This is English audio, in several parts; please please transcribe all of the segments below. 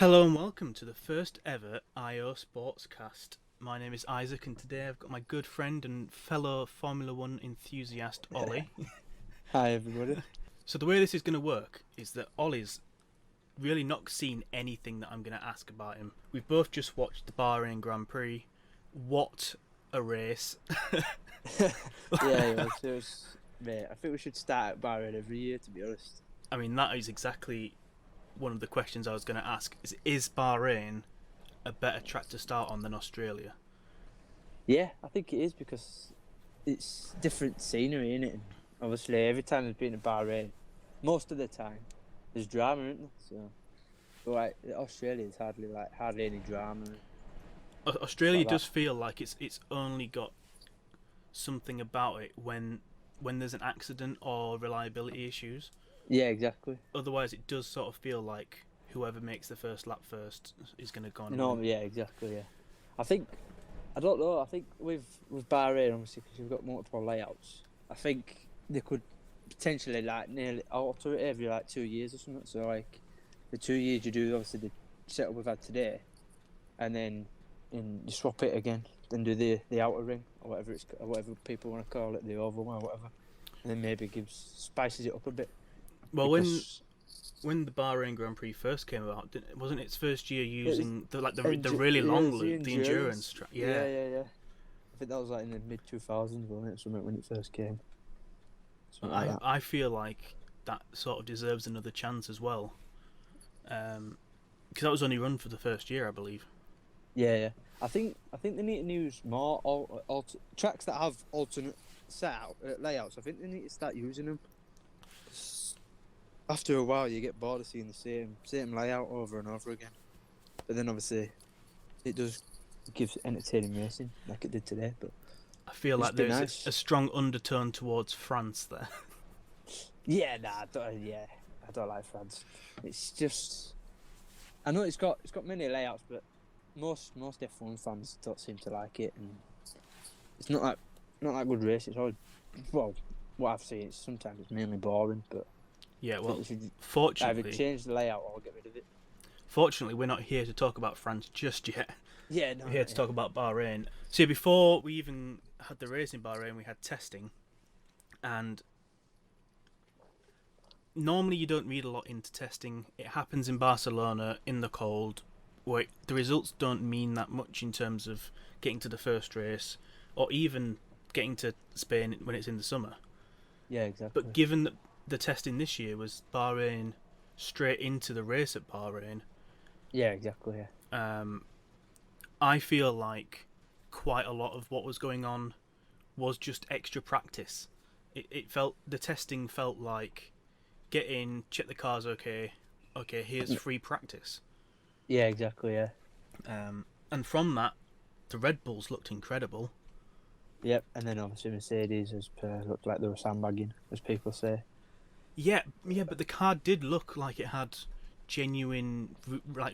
Hello and welcome to the first ever IO Sportscast. My name is Izaak and today I've got my good friend and fellow Formula One enthusiast Ollie. Hi everybody. So the way this is going to work is that Ollie's really not seen anything that I'm going to ask about him. We've both just watched the Bahrain Grand Prix. What a race. Mate, I think we should start at Bahrain every year, to be honest. I mean, that is exactly one of the questions I was going to ask. Is Bahrain a better track to start on than Australia? Yeah, I think it is because it's different scenery, innit? And obviously, every time there's been a Bahrain, most of the time, there's drama, isn't there? So, but like Australia's hardly any drama. Australia does feel like it's only got something about it when there's an accident or reliability issues. Yeah, exactly. Otherwise, it does sort of feel like whoever makes the first lap first is going to go on. No, yeah, exactly. Yeah, I don't know. I think with Bahrain, obviously, because you've got multiple layouts, I think they could potentially nearly alter it every 2 years or something. So the 2 years you do obviously the setup we've had today, and then you swap it again, then do the outer ring or whatever people want to call it, the oval or whatever, and then maybe spices it up a bit. Well, when the Bahrain Grand Prix first came about, wasn't its first year using the really long loop, the endurance track? Yeah. I think that was in the mid 2000s, wasn't it? Something when it first came. I feel like that sort of deserves another chance as well, because that was only run for the first year, I believe. Yeah. I think they need to use more tracks that have alternate layouts. I think they need to start using them. After a while, you get bored of seeing the same layout over and over again. But then obviously, it does give entertaining racing like it did today. But I feel like there's a strong undertone towards France there. Yeah, I don't like France. It's just, I know it's got many layouts, but most F1 fans don't seem to like it, and it's not that good race. It's always, well, what I've seen, sometimes it's mainly boring, but. Yeah, well, fortunately, either change the layout or get rid of it. Fortunately, we're not here to talk about France just yet. Yeah, no. We're here to talk about Bahrain. See, before we even had the race in Bahrain, we had testing, and normally you don't read a lot into testing. It happens in Barcelona in the cold, where the results don't mean that much in terms of getting to the first race, or even getting to Spain when it's in the summer. Yeah, exactly. But given that the testing this year was Bahrain straight into the race at Bahrain. Yeah, exactly. Yeah. I feel like quite a lot of what was going on was just extra practice. The testing felt like get in, check the car's okay, here's free practice. Yeah, exactly. Yeah. And from that, the Red Bulls looked incredible. Yep, and then obviously Mercedes looked like they were sandbagging, as people say. Yeah, but the car did look like it had genuine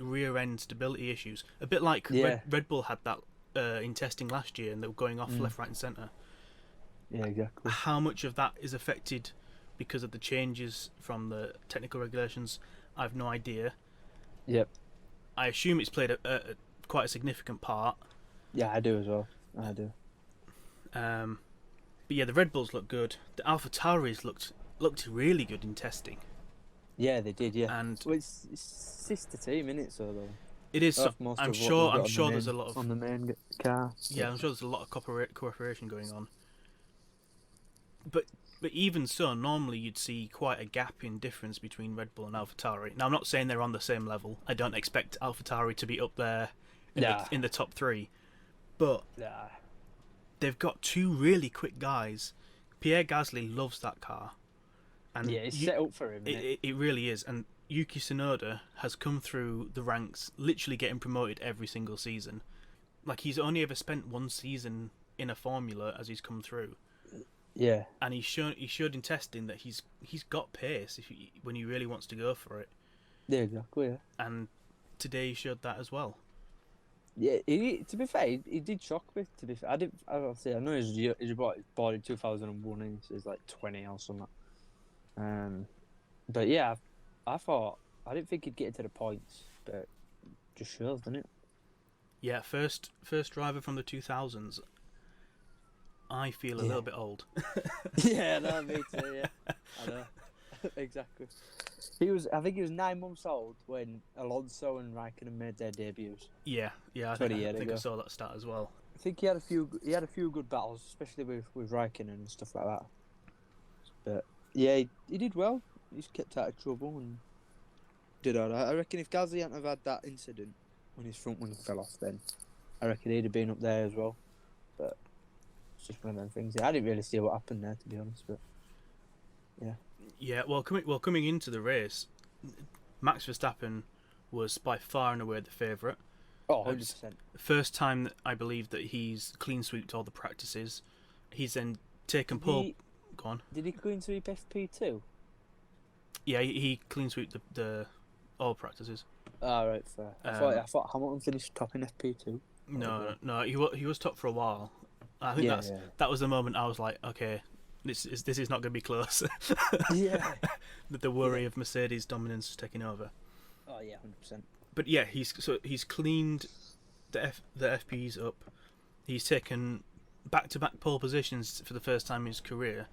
rear end stability issues. A bit like Red Bull had that in testing last year, and they were going off left, right, and centre. Yeah, exactly. How much of that is affected because of the changes from the technical regulations, I've no idea. Yep. I assume it's played quite a significant part. Yeah, I do as well. I do. But yeah, the Red Bulls looked good. The AlphaTauris looked really good in testing. Yeah, they did. Yeah, and it's sister team, isn't it? So though it is. I'm sure there's a lot of on the main car. Yeah, I'm sure there's a lot of cooperation going on. But even so, normally you'd see quite a gap in difference between Red Bull and AlphaTauri. Now, I'm not saying they're on the same level. I don't expect AlphaTauri to be up there in the top three, but they've got two really quick guys. Pierre Gasly loves that car. And yeah, it's set up for him. It really is. And Yuki Tsunoda has come through the ranks, literally getting promoted every single season. Like, he's only ever spent one season in a formula as he's come through. Yeah. And he showed in testing that he's got pace when he really wants to go for it. Yeah, exactly. Yeah. And today he showed that as well. Yeah, to be fair, he did shock me. To be fair, I know he was born in 2001, and he's like 20 or something. But yeah, I didn't think he'd get into the points, but just shows, doesn't it? Yeah, first driver from the 2000s. I feel a little bit old. Yeah, no, me too. Yeah, I know. Exactly. I think he was 9 months old when Alonso and Raikkonen made their debuts. Yeah. I 20 think, years I ago. saw that stat as well. I think he had a few good battles, especially with Raikkonen and stuff like that. But yeah, he did well. He's kept out of trouble and did alright. I reckon if Gasly hadn't have had that incident when his front wing fell off, then I reckon he'd have been up there as well. But it's just one of them things. I didn't really see what happened there, to be honest. But yeah. Yeah, well, coming into the race, Max Verstappen was by far and away the favourite. Oh, 100%. First time that I believe that he's clean sweeped all the practices. He's then taken pole. Go on. Did he clean sweep FP2? Yeah, he clean sweeped the all practices. Ah, right, fair. I thought Hamilton finished top in FP2. No, he was top for a while. I think that was the moment I was like, okay, this is not going to be close. Yeah. The worry of Mercedes dominance taking over. Oh yeah, 100%. But yeah, he's cleaned the FPs up. He's taken back-to-back pole positions for the first time in his career.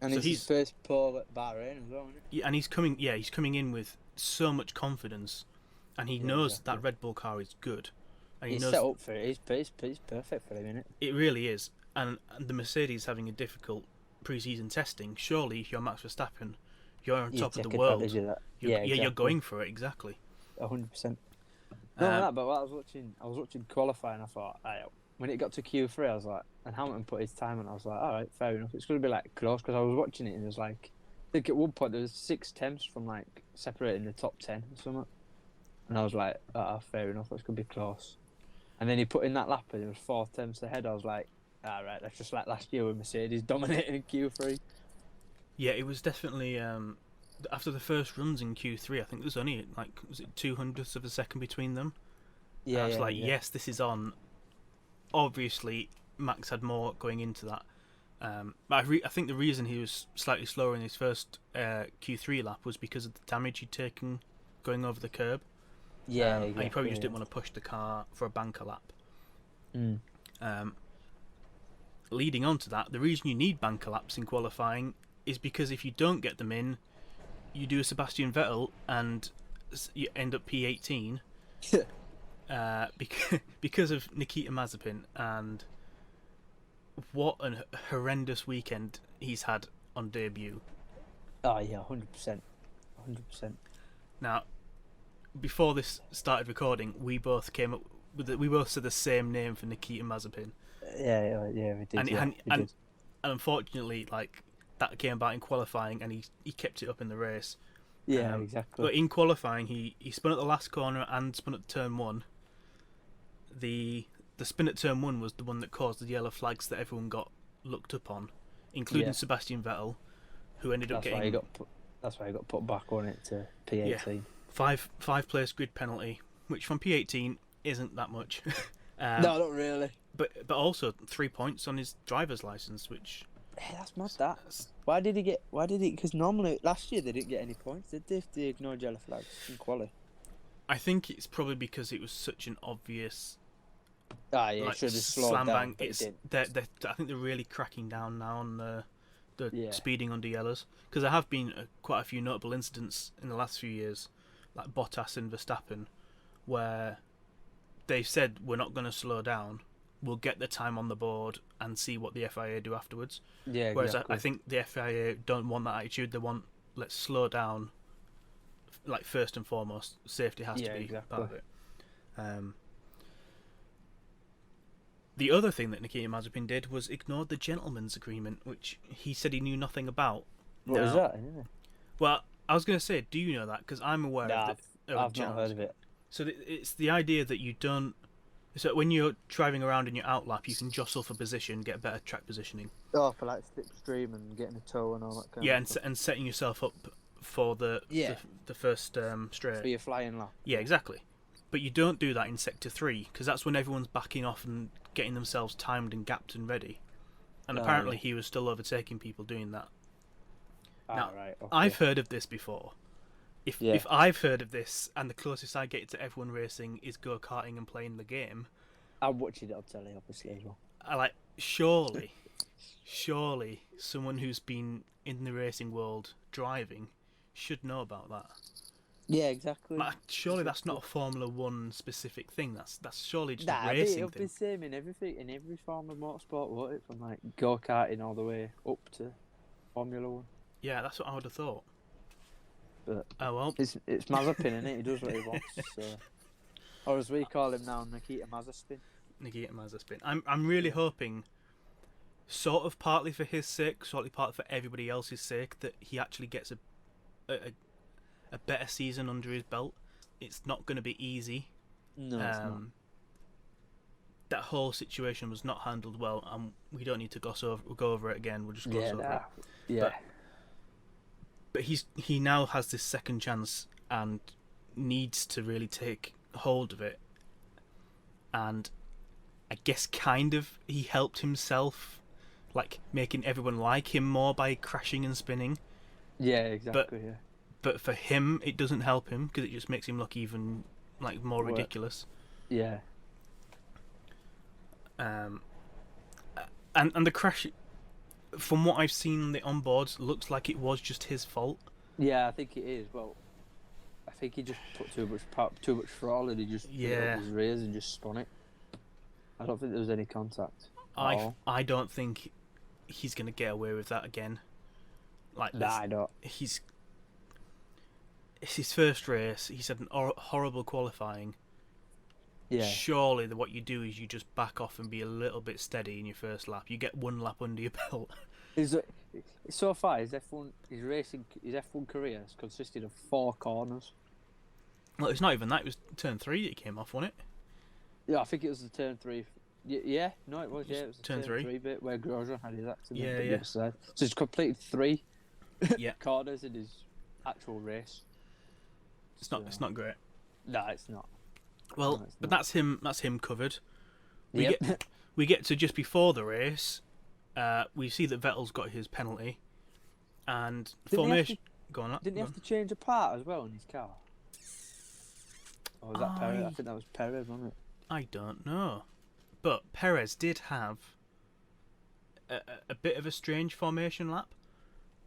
And it's his first pole at Bahrain as well, isn't it? Yeah, and he's coming in with so much confidence, and he knows that Red Bull car is good. And he's knows set up for it. He's perfect for him, isn't it? It really is. And the Mercedes having a difficult pre-season testing. Surely, if you're Max Verstappen, you're on top of the world. You're going for it, exactly. 100%. But while I was watching qualifying, I thought, when it got to Q3, I was like, and Hamilton put his time on, I was like, all right, fair enough. It's going to be like close, because I was watching it and it was like, I think at one point there was 6 tenths from like separating the top 10 or something, and I was like, fair enough, that's going to be close. And then he put in that lap and it was 4 tenths ahead. I was like, all right, that's just like last year with Mercedes dominating in Q3. Yeah, it was definitely after the first runs in Q3. I think there was only like 200ths of a second between them. Yeah, I was like, yes, this is on. Obviously, Max had more going into that. But I think the reason he was slightly slower in his first Q3 lap was because of the damage he'd taken going over the curb. Yeah, and he probably just didn't want to push the car for a banker lap. Leading on to that, the reason you need banker laps in qualifying is because if you don't get them in, you do a Sebastian Vettel and you end up P18 because of Nikita Mazepin, and what a horrendous weekend he's had on debut. Oh yeah, 100%. Now, before this started recording, we both said the same name for Nikita Mazepin. Yeah, we did. And unfortunately, like, that came about in qualifying, and he kept it up in the race. Yeah, exactly. But in qualifying, he spun at the last corner and spun at turn 1. The spin at turn 1 was the one that caused the yellow flags that everyone got looked up on, including Sebastian Vettel, who ended up getting. That's why he got put back on it to P18. Yeah, five place grid penalty, which from P18 isn't that much. No, not really. But also 3 points on his driver's license, which. Hey, that's mad. Why did he? Because normally last year they didn't get any points. Did they? If they ignored yellow flags in quali. I think it's probably because it was such an obvious. Should have slowed down. I think they're really cracking down now on the speeding under yellows, because there have been quite a few notable incidents in the last few years, like Bottas and Verstappen, where they've said we're not going to slow down. We'll get the time on the board and see what the FIA do afterwards. Yeah, whereas exactly. I think the FIA don't want that attitude. They want, let's slow down. Like, first and foremost, safety has to be part of it. The other thing that Nikita Mazepin did was ignored the gentleman's agreement, which he said he knew nothing about. What is that? Yeah. Well, I was going to say, do you know that? Because I'm aware of it. I've not heard of it. So it's the idea that you don't. So when you're driving around in your outlap, you can jostle for position, get better track positioning. Oh, for like slipstream and getting a toe and all that kind of stuff. And setting yourself up for the first straight. For your flying lap. Yeah, exactly. But you don't do that in Sector 3, because that's when everyone's backing off and getting themselves timed and gapped and ready. And apparently he was still overtaking people doing that. Now, right, okay. I've heard of this before. If I've heard of this and the closest I get to F1 racing is go-karting and playing the game, I'm watching it on telly, obviously, as well. I like surely someone who's been in the racing world driving should know about that. Yeah, exactly. Like, surely that's not a Formula One specific thing. That's surely just Nah, a racing it'll thing. be the same in everything, in every form of motorsport, won't it? From like go-karting all the way up to Formula One. Yeah, that's what I would have thought. But oh well, it's Mazepin, isn't it? He does what he wants. So. Or as we call him now, Nikita Mazepin. Nikita Mazepin. I'm really hoping, sort of partly for his sake, sort of partly for everybody else's sake, that he actually gets a better season under his belt. It's not going to be easy. No, it's not. That whole situation was not handled well, and we don't need to go over it again. We'll just gloss over it. Yeah. But he now has this second chance and needs to really take hold of it. And I guess kind of he helped himself, like making everyone like him more by crashing and spinning. Yeah, exactly. But for him, it doesn't help him because it just makes him look even like more ridiculous. Yeah. And the crash, from what I've seen on the onboards, looks like it was just his fault. Yeah, I think it is. Well, I think he just put too much throttle and he just put it up his rears and just spun it. I don't think there was any contact. I don't think he's gonna get away with that again. Like, I don't. It's his first race. He's had an horrible qualifying. Yeah. Surely what you do is you just back off and be a little bit steady in your first lap. You get one lap under your belt. So far, his F1 career has consisted of 4 corners. Well, it's not even that. It was turn 3 that he came off, wasn't it? Yeah, I think it was the turn 3. Yeah, no, it was. Yeah, it was the turn 3 bit where Grosjean had his accident. Yeah. So he's completed 3 yeah. corners in his actual race. It's not great. No, it's not. Well, but that's him covered. Yep. We get to just before the race. We see that Vettel's got his penalty, and formation. Didn't he have to change a part as well in his car? Or was that Perez? I think that was Perez, wasn't it? I don't know, but Perez did have a bit of a strange formation lap.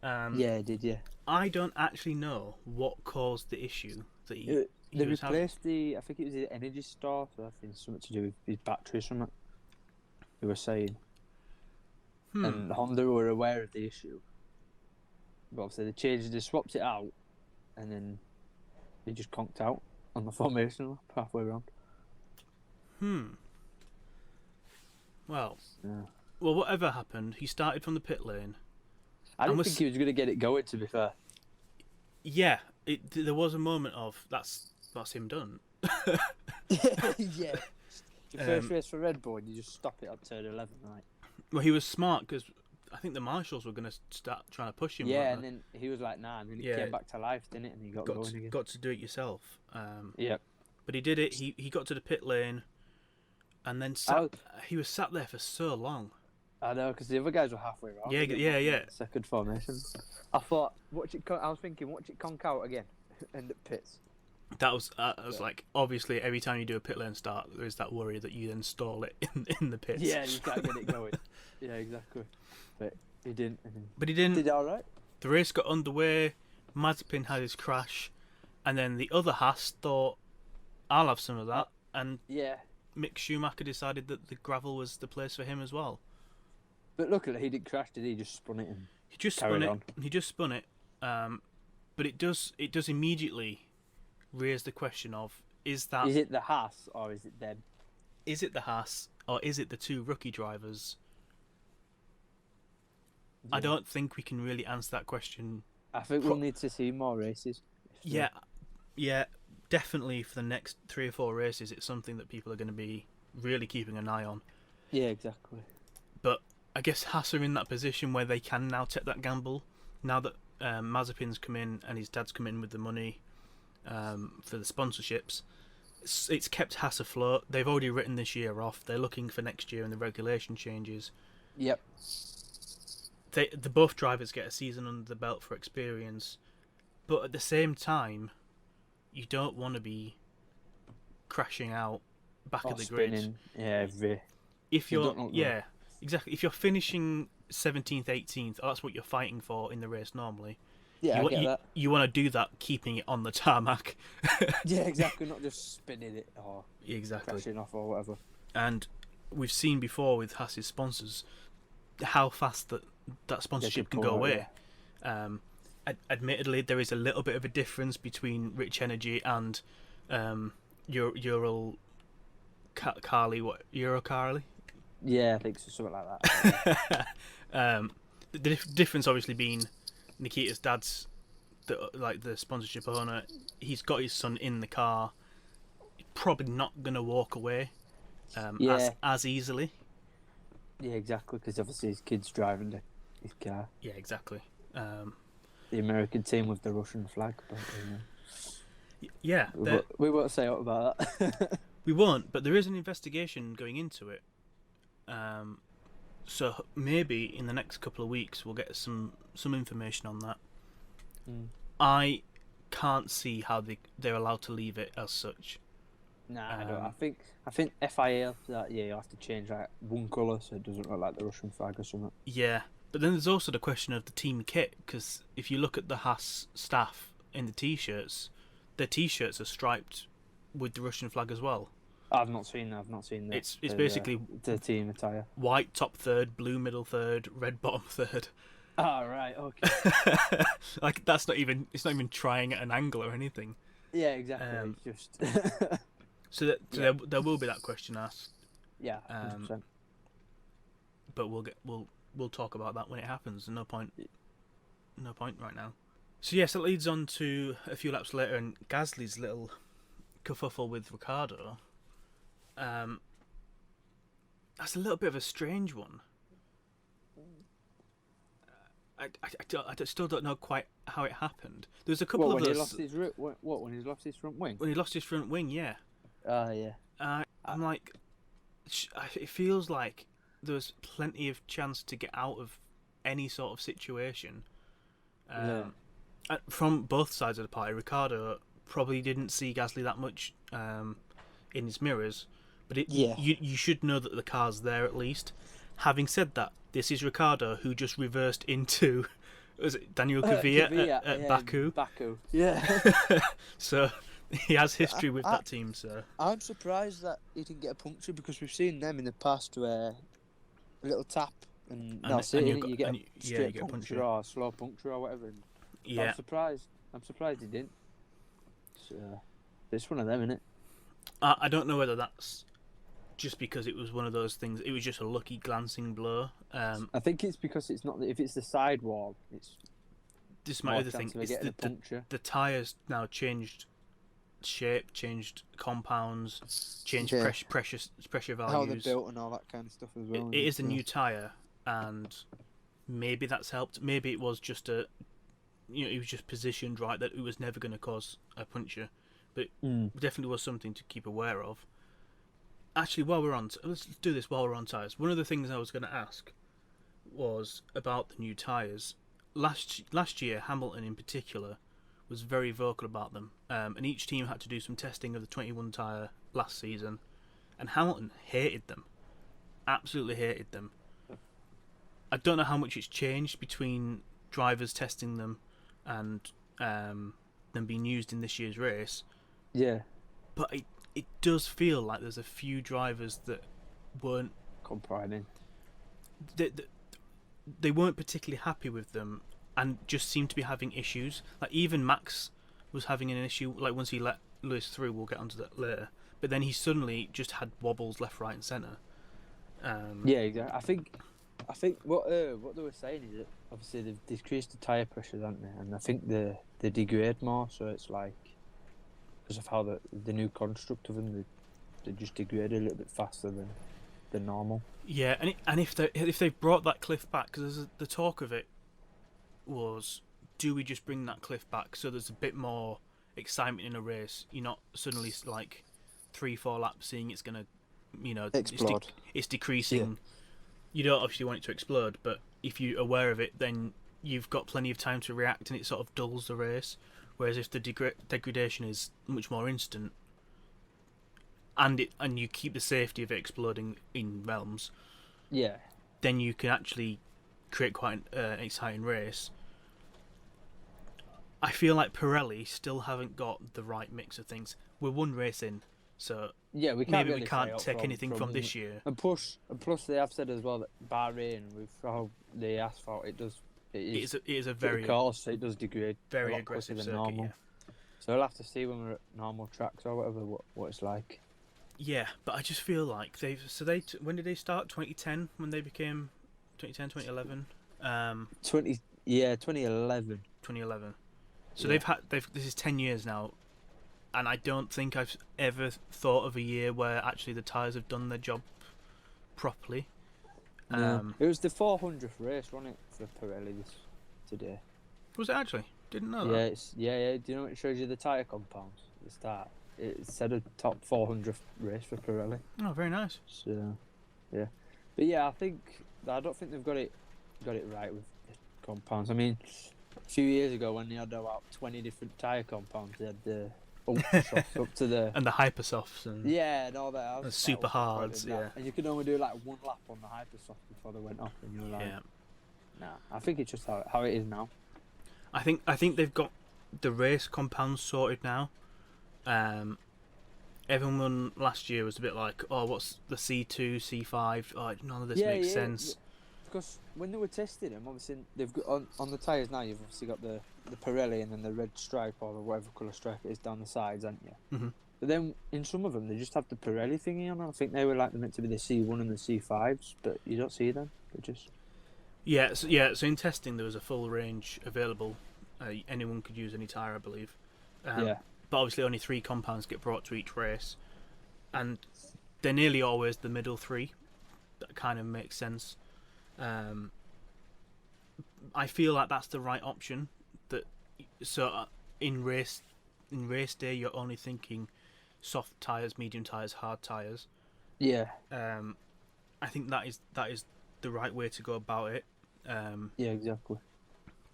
Yeah, he did. Yeah. I don't actually know what caused the issue that he. They replaced I think it was the energy store, so I think it's something to do with his battery or something. They were saying. And Honda were aware of the issue. But obviously they swapped it out, and then they just conked out on the formation lap halfway around. Well, whatever happened, he started from the pit lane. I didn't think he was going to get it going, to be fair. Yeah, there was a moment of, that's him done. Yeah. Your first race for Red Bull, and you just stop it at turn 11, right? Well, he was smart because I think the marshals were going to start trying to push him. Yeah, and then he was like, nah, and then it came back to life, didn't it? And he got going again. Got to do it yourself. Yeah. But he did it. He got to the pit lane, and then he was sat there for so long. I know, because the other guys were halfway around. Yeah. Second formation. I was thinking, watch it conk out again, end up pits. That was like, obviously every time you do a pit lane start, there is that worry that you then stall it in the pits. Yeah, you can't get it going. Yeah, exactly. But he didn't. But he didn't. Did all right. The race got underway. Mazepin had his crash, and then the other Haas thought, "I'll have some of that." And Mick Schumacher decided that the gravel was the place for him as well. But luckily, he didn't crash, did he? He just spun it and He just spun it. But it does immediately raise the question of, is it the Haas or is it them? Is it the Haas or is it the 2 rookie drivers? Yeah. I don't think we can really answer that question. I think we'll need to see more races. Yeah, definitely for the next 3 or 4 races, it's something that people are going to be really keeping an eye on. Yeah, exactly. But I guess Haas are in that position where they can now take that gamble. Now that Mazepin's come in and his dad's come in with the money for the sponsorships, it's kept Haas afloat. They've already written this year off. They're looking for next year and the regulation changes. Yep. The both drivers get a season under the belt for experience, But at the same time, you don't want to be crashing out back at the grid. Spinning, every. If You you're, don't know- yeah, exactly. If you're finishing 17th, 18th, that's what you're fighting for in the race normally. Yeah, I get that. You want to do that, keeping it on the tarmac. Yeah, exactly. Not just spinning it or Exactly. crashing off or whatever. And we've seen before with Haas's sponsors how fast that sponsorship can go away. Yeah. Admittedly, there is a little bit of a difference between Rich Energy and Ural Carly. What Euro Carly? Yeah, I think so, something like that. The difference obviously being Nikita's dad's the sponsorship owner. He's got his son in the car. He's probably not gonna walk away as easily. Yeah, exactly. Because obviously his kid's driving his car. Yeah, exactly. The American team with the Russian flag, but yeah, we won't say out about that. we won't. But there is an investigation going into it. So maybe in the next couple of weeks we'll get some information on that. I can't see how they're allowed to leave it as such. Nah, I don't. I think FIA that you have to change like one colour so it doesn't look like the Russian flag or something. Yeah, but then there's also the question of the team kit, because if you look at the Haas staff in the t-shirts, their t-shirts are striped with the Russian flag as well. I've not seen that. It's basically the team attire. White top third, blue middle third, red bottom third. Oh, right, okay. Like it's not even trying at an angle or anything. Yeah, exactly. It's just so there will be that question asked. Yeah, 100%. But we'll talk about that when it happens. No point right now. So yes, it leads on to a few laps later, and Gasly's little kerfuffle with Ricciardo. That's a little bit of a strange one. I still don't know quite how it happened. There's a couple of when those. When he lost his front wing? When he lost his front wing, yeah. Yeah. I'm like, it feels like there was plenty of chance to get out of any sort of situation. From both sides of the party, Ricciardo probably didn't see Gasly that much in his mirrors, but you should know that the car's there at least. Having said that, this is Ricciardo who just reversed into was it Daniel Kvyat at Baku? Baku. Yeah. So he has history with that team. So I'm surprised that he didn't get a puncture, because we've seen them in the past where a little tap and that's it. You get a straight puncture or a slow puncture or whatever. Yeah. I'm surprised he didn't. So, it's one of them, isn't it? I don't know whether that's just because it was one of those things. It was just a lucky glancing blow. I think it's because it's not. If it's the sidewall, it's. This might be the thing. It's the tyres now changed shape, changed compounds, changed pressure values. How they're built and all that kind of stuff as well. It is a new tyre, and maybe that's helped. Maybe it was just it was just positioned right that it was never going to cause a puncture, but definitely was something to keep aware of. Actually, let's do this while we're on tyres. One of the things I was going to ask was about the new tyres. Last year, Hamilton in particular was very vocal about them, and each team had to do some testing of the 21 tyre last season, and Hamilton hated them, absolutely hated them. I don't know how much it's changed between drivers testing them and them being used in this year's race. Yeah, but it does feel like there's a few drivers that weren't comprising. They weren't particularly happy with them and just seemed to be having issues. Like even Max was having an issue. Like once he let Lewis through, we'll get onto that later. But then he suddenly just had wobbles left, right, and centre. Yeah, exactly. I think what they were saying is that obviously they've decreased the tyre pressures, haven't they? And I think they degrade more, so it's like because of how the new construct of them, they just degrade a little bit faster than normal. Yeah, and if they've brought that cliff back, because the talk of it was, do we just bring that cliff back so there's a bit more excitement in a race? You're not suddenly like 3-4 laps seeing it's gonna, explode. It's decreasing. Yeah. You don't obviously want it to explode, but if you're aware of it, then you've got plenty of time to react, and it sort of dulls the race. Whereas if the degradation is much more instant, and you keep the safety of it exploding in realms, Yeah. then you can actually create quite an exciting race. I feel like Pirelli still haven't got the right mix of things. We're one race in, so Yeah, we can't maybe really we can't say take anything from this year. And plus they have said as well that Bahrain, with how the asphalt, it is a very coarse, it does degrade very a lot aggressive quicker than circuit. normal. Yeah. So we'll have to see when we're at normal tracks or whatever what it's like. Yeah, but I just feel like when did they start? 2010 when they became 2010, 2011. 2011. 2011. So Yeah. this is 10 years now, and I don't think I've ever thought of a year where actually the tyres have done their job properly. No. It was the 400th race, wasn't it, for Pirelli today? Was it actually? Didn't know Yeah, that. yeah. Do you know it shows you the tyre compounds at the start? It said a top 400th race for Pirelli. Oh, very nice. So, yeah, but yeah, I don't think they've got it right with the compounds. I mean, a few years ago when they had about 20 different tyre compounds, they had the ultra softs up to the and the hypersofts and and all that. the super hards, yeah. And you could only do like one lap on the hypersoft before they went off, and you were like, nah. I think it's just how it is now. I think they've got the race compounds sorted now. Everyone last year was a bit like, oh, what's the C2, C5? Oh, none of this makes sense. Because when they were testing them, obviously they've got on the tyres now. You've obviously got the Pirelli and then the red stripe or the whatever colour stripe it is down the sides, haven't you? Mm-hmm. But then in some of them they just have the Pirelli thingy on. I think they were like meant to be the C1 and the C5s, but you don't see them. They just So in testing there was a full range available. Anyone could use any tyre, I believe. But obviously only 3 compounds get brought to each race, and they're nearly always the middle 3. That kind of makes sense. I feel like that's the right option. In race day, you're only thinking soft tyres, medium tyres, hard tyres. Yeah. I think that is the right way to go about it. Yeah, exactly.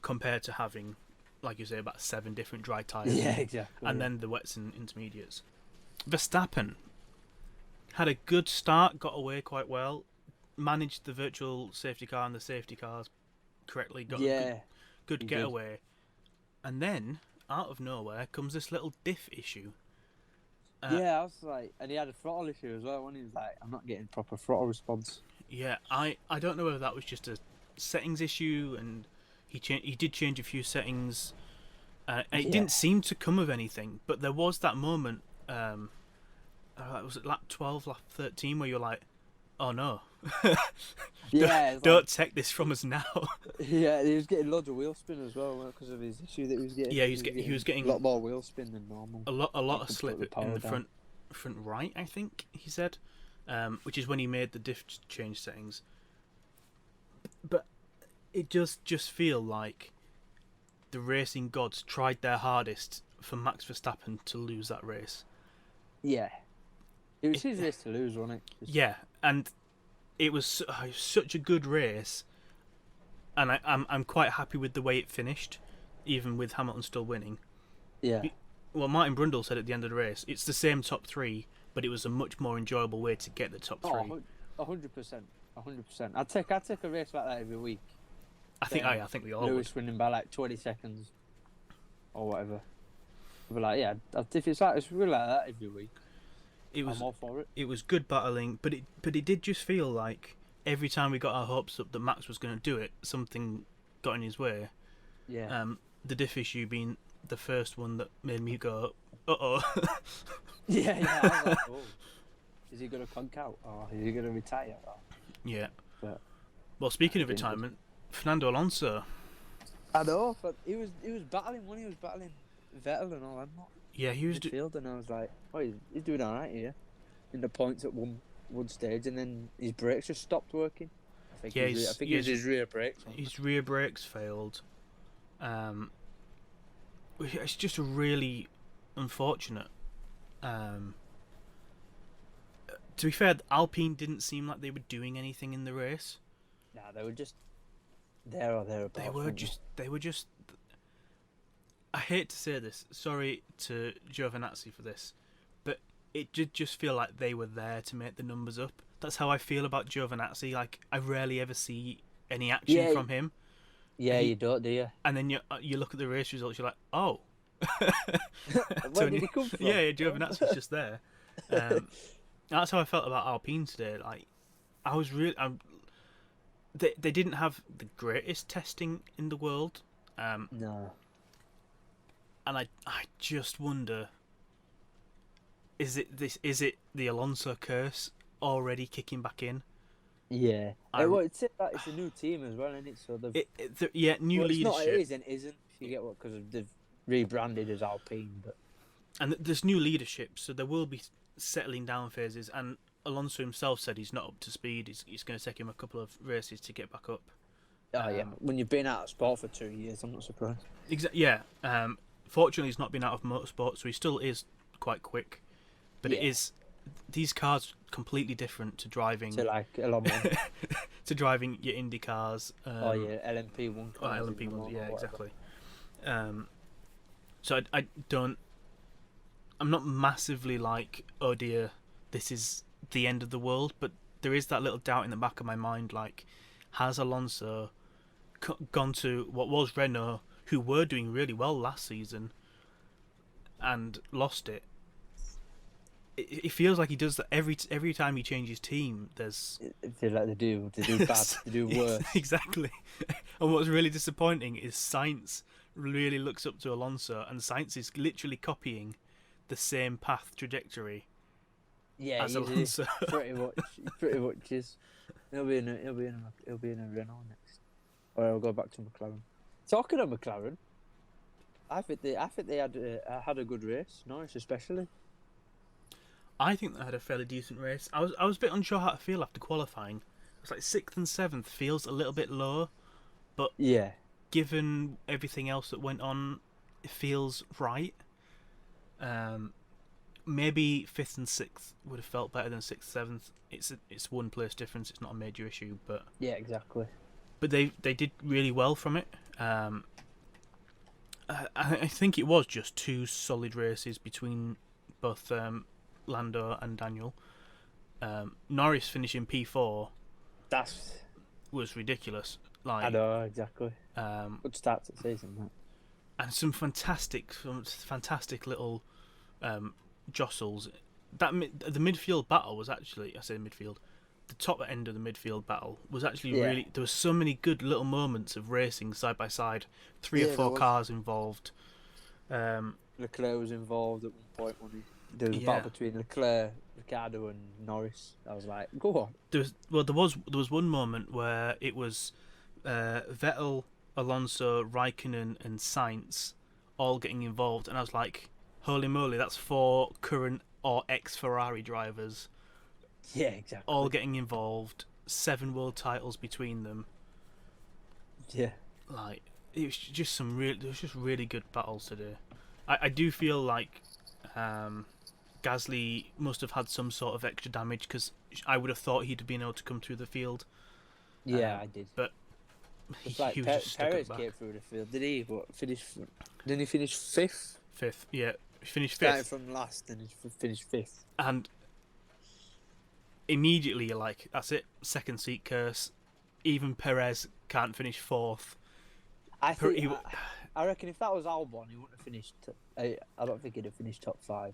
Compared to having, like you say, about 7 different dry tyres. Yeah, exactly. And then the wets and intermediates. Verstappen had a good start, got away quite well, managed the virtual safety car and the safety cars correctly, got a good getaway. And then, out of nowhere, comes this little diff issue. I was like, and he had a throttle issue as well, when he was like, I'm not getting proper throttle response. Yeah, I don't know whether that was just a settings issue, and he did change a few settings. It didn't seem to come of anything, but there was that moment, was it lap 12, lap 13, where you're like, oh no. Don't take this from us now. Yeah, he was getting loads of wheel spin as well because of his issue that he was getting. Yeah, he was getting a lot more wheel spin than normal. A lot of slip in the front right, I think he said, which is when he made the diff change settings. But it does just feel like the racing gods tried their hardest for Max Verstappen to lose that race. Yeah, it was his race to lose, wasn't it? Yeah, and it was such a good race, and I'm quite happy with the way it finished, even with Hamilton still winning. Yeah. Well, Martin Brundle said at the end of the race, it's the same top 3, but it was a much more enjoyable way to get the top 3. 100%. 100%. I'd take a race like that every week. I think we all Lewis would. winning by like 20 seconds or whatever. I'd be like, yeah, if it's really like that every week, I'm all for it. It was good battling, but it did just feel like every time we got our hopes up that Max was going to do it, something got in his way. Yeah. The diff issue being the first one that made me go, uh-oh. Yeah, I was like, oh, is he going to conk out or is he going to retire? Yeah. But well, speaking of retirement, Fernando Alonso. I know, but he was battling when he was battling Vettel and all that. Yeah, he was midfield, and I was like, oh, he's doing all right here in the points at one stage, and then his brakes just stopped working. I think it was his rear brakes. His rear brakes failed. It's just really unfortunate. To be fair, Alpine didn't seem like they were doing anything in the race. Nah, they were just there or thereabouts. They were just. I hate to say this. Sorry to Giovinazzi for this, but it did just feel like they were there to make the numbers up. That's how I feel about Giovinazzi. Like I rarely ever see any action Yeah, from him. yeah, you don't, do you? And then you look at the race results, you're like, oh. Where did he come from? Yeah, Giovanazzi's just there. That's how I felt about Alpine today. Like, I was really. They didn't have the greatest testing in the world. No. And I just wonder, is it the Alonso curse already kicking back in? Yeah. Well, it's a new team as well, isn't it? So new leadership. It's not. It is and isn't. If you get what, because they've rebranded as Alpine, but and there's new leadership, so there will be settling down phases. And Alonso himself said he's not up to speed. It's going to take him a couple of races to get back up. yeah. When you've been out of sport for 2 years, I'm not surprised. Yeah. Fortunately, he's not been out of motorsport, so he still is quite quick. But it is. These cars completely different to driving. To like a lot more. To driving your Indy cars. LMP1 cars. LMP1s, yeah, exactly. So I don't. I'm not massively like, oh dear, this is the end of the world. But there is that little doubt in the back of my mind, like, has Alonso gone to what was Renault, who were doing really well last season, and lost it? It feels like he does that every time he changes team. There's I feel like they do bad, they do worse. Exactly. And what's really disappointing is Sainz really looks up to Alonso, and Sainz is literally copying the same path trajectory. Yeah, as Alonso. Pretty much is. He'll be in a Renault next, or he'll go back to McLaren. Talking of McLaren, I think they had a good race. Norris especially. I think they had a fairly decent race. I was a bit unsure how to feel after qualifying. It's like 6th and 7th feels a little bit low, but yeah, given everything else that went on, it feels right. Maybe 5th and 6th would have felt better than 6th, 7th. It's 1 place difference. It's not a major issue, but yeah, exactly. But they did really well from it. I think it was just 2 solid races between both Lando and Daniel. Norris finishing P4 was ridiculous. Like, I know, exactly. Good start to the season, that. And some fantastic little jostles. The midfield battle was actually, I say midfield, the top end of the midfield battle was actually really. There were so many good little moments of racing side by side. 3 or 4 cars involved. Leclerc was involved at one point when there was a battle between Leclerc, Ricciardo, and Norris. I was like, go on. There was one moment where it was Vettel, Alonso, Raikkonen, and Sainz all getting involved, and I was like, holy moly, that's 4 current or ex-Ferrari drivers. Yeah, exactly. All getting involved, 7 world titles between them. Yeah. Like, it was just really good battles today. I do feel like Gasly must have had some sort of extra damage, because I would have thought he'd have been able to come through the field. Yeah, I did. But it's like he was just stuck Perez at came through the field. Did he? Didn't he finish 5th? 5th, yeah. He finished 5th. Started from last and he finished 5th. And immediately you're like, that's it, second seat curse. Even Perez can't finish 4th. I reckon if that was Albon, he wouldn't have finished. I don't think he'd have finished top 5.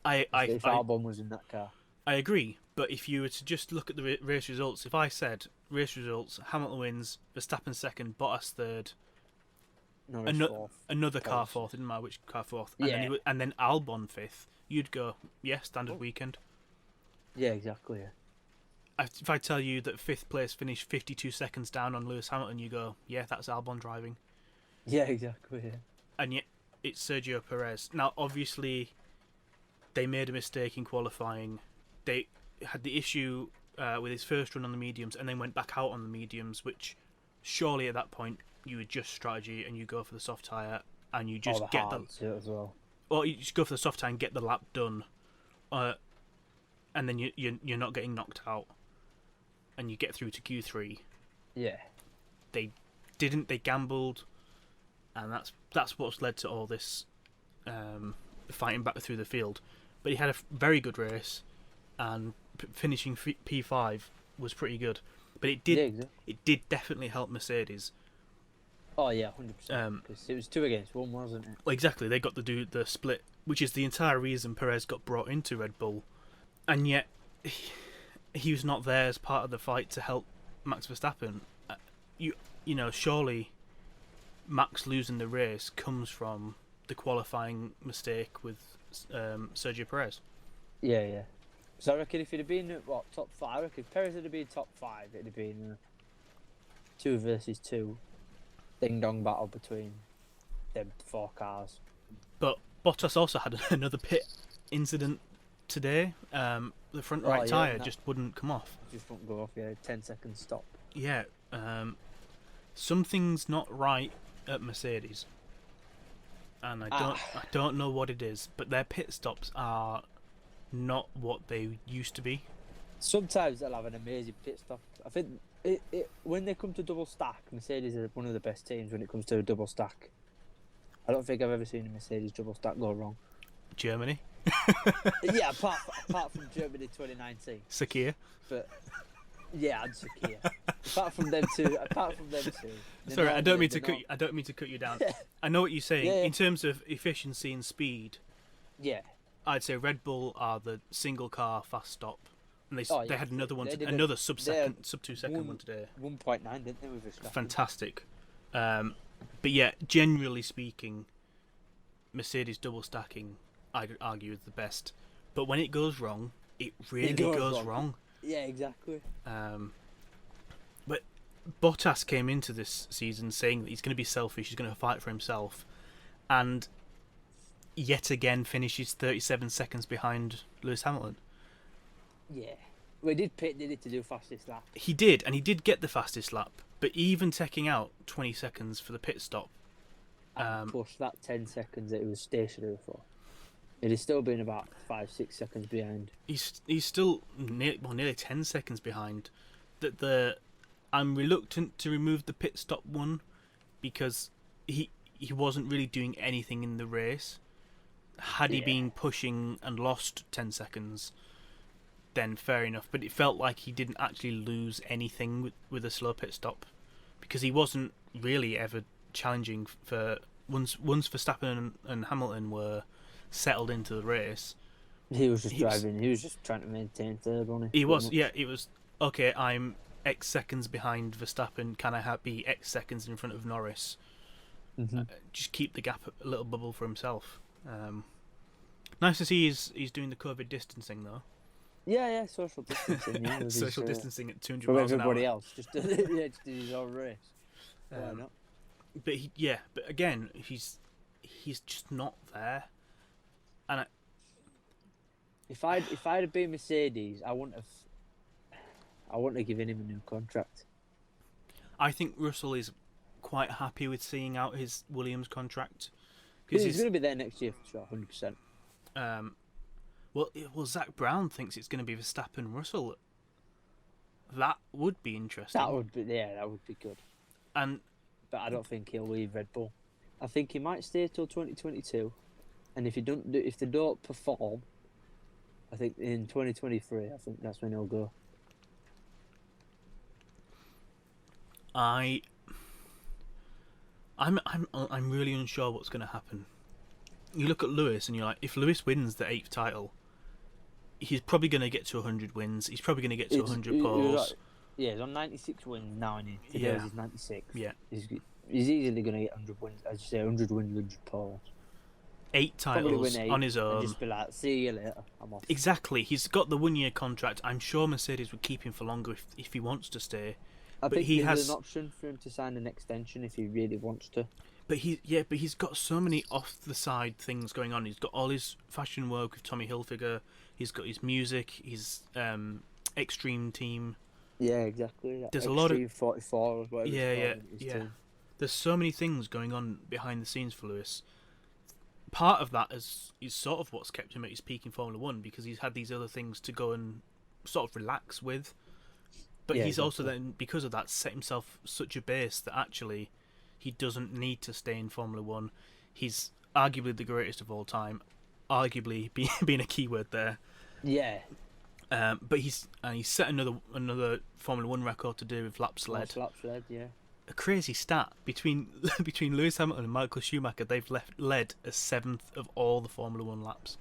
If Albon was in that car. I agree, but if you were to just look at the race results, if I said race results, Hamilton wins, Verstappen 2nd, Bottas 3rd, another car 4th, didn't matter which car 4th, and then Albon 5th, you'd go, standard weekend. Yeah, exactly. Yeah. If I tell you that 5th place finished 52 seconds down on Lewis Hamilton, you go, yeah, that's Albon driving. Yeah, exactly. Yeah. And yet it's Sergio Perez. Now, obviously, they made a mistake in qualifying. They had the issue with his first run on the mediums, and then went back out on the mediums, which surely at that point you adjust strategy and you go for the soft tyre and you just get the as well. Or you just go for the soft tyre and get the lap done, and then you're not getting knocked out, and you get through to Q3. Yeah. They didn't. They gambled. and that's what's led to all this fighting back through the field. But he had a very good race, and finishing P5 was pretty good. But it did definitely help Mercedes. Oh yeah, 100%. Because it was 2 against 1, wasn't it? Well, exactly. They got to do the split, which is the entire reason Perez got brought into Red Bull, and yet he was not there as part of the fight to help Max Verstappen. You know, surely Max losing the race comes from the qualifying mistake with Sergio Perez. Yeah. So I reckon if he'd have been top 5, I reckon if Perez had been top 5, it'd have been 2 versus 2 ding dong battle between them 4 cars. But Bottas also had another pit incident today. The front right tyre just wouldn't come off. Just wouldn't go off. 10-second stop. Yeah. Something's not right at Mercedes, and I don't know what it is. But their pit stops are not what they used to be. Sometimes they'll have an amazing pit stop. I think when they come to double stack, Mercedes are one of the best teams when it comes to a double stack. I don't think I've ever seen a Mercedes double stack go wrong. Germany? Yeah, apart from Germany 2019. Sakir? But yeah, and Sakir. apart from them two. Sorry, I don't mean to cut you down. I know what you're saying. Yeah. In terms of efficiency and speed, Yeah. I'd say Red Bull are the single car fast stop, and they had another one, They sub 2 second one today. 1.9, didn't they, with Verstappen? Fantastic. But yeah, generally speaking, Mercedes double stacking, I'd argue, is the best. But when it goes wrong, it really goes wrong. Yeah, exactly. But Bottas came into this season saying that he's going to be selfish, he's going to fight for himself, and yet again finishes 37 seconds behind Lewis Hamilton. Yeah. Well, he did pit, did he, to do fastest lap? He did, and he did get the fastest lap, but even taking out 20 seconds for the pit stop. Plus that 10 seconds that he was stationary for. It has still been about 5-6 seconds behind. He's still nearly 10 seconds behind. I'm reluctant to remove the pit stop one because he wasn't really doing anything in the race. Had he been pushing and lost 10 seconds, then fair enough. But it felt like he didn't actually lose anything with a slow pit stop because he wasn't really ever challenging for once Verstappen and Hamilton were settled into the race. He was just driving. He was just trying to maintain third, wasn't he? He was, yeah. It was okay. I'm X seconds behind Verstappen. Can I be X seconds in front of Norris? Mm-hmm. Just keep the gap a little bubble for himself. Nice to see he's doing the COVID distancing though. Yeah, social distancing. Yeah, social distancing at 200 from miles an hour. everybody else. Just did his own race. Why not? But but again, he's just not there. And if I'd have been Mercedes, I wouldn't have given him a new contract. I think Russell is quite happy with seeing out his Williams contract. He's going to be there next year for sure, 100%. Well, Zach Brown thinks it's going to be Verstappen Russell. That would be interesting. That would be good. But I don't think he'll leave Red Bull. I think he might stay till 2022, and if they don't perform, I think in 2023, I think that's when he'll go. I'm really unsure what's going to happen. You look at Lewis and you're like, if Lewis wins the 8th title, he's probably going to get to 100 wins. He's probably going to get to 100 poles. He's on 96 wins now, and today's is 96. Yeah. He's easily going to get 100 wins, as you say, 100 wins, 100 poles. 8 titles on his own. And just be like, see you later, I'm off. Exactly. He's got the 1-year contract. I'm sure Mercedes would keep him for longer if he wants to stay. I think there's an option for him to sign an extension if he really wants to. But he's got so many off the side things going on. He's got all his fashion work with Tommy Hilfiger. He's got his music. His Extreme team. Yeah, exactly. There's a lot of 44 or whatever. Yeah. Team. There's so many things going on behind the scenes for Lewis. Part of that is sort of what's kept him at his peak in Formula 1 because he's had these other things to go and sort of relax with. But he's also then, because of that, set himself such a base that actually He doesn't need to stay in Formula One. He's arguably the greatest of all time. Arguably being a keyword there. Yeah. But he's set another Formula One record to do with laps led. Laps led, yeah. A crazy stat between Lewis Hamilton and Michael Schumacher. They've led a seventh of all the Formula One laps.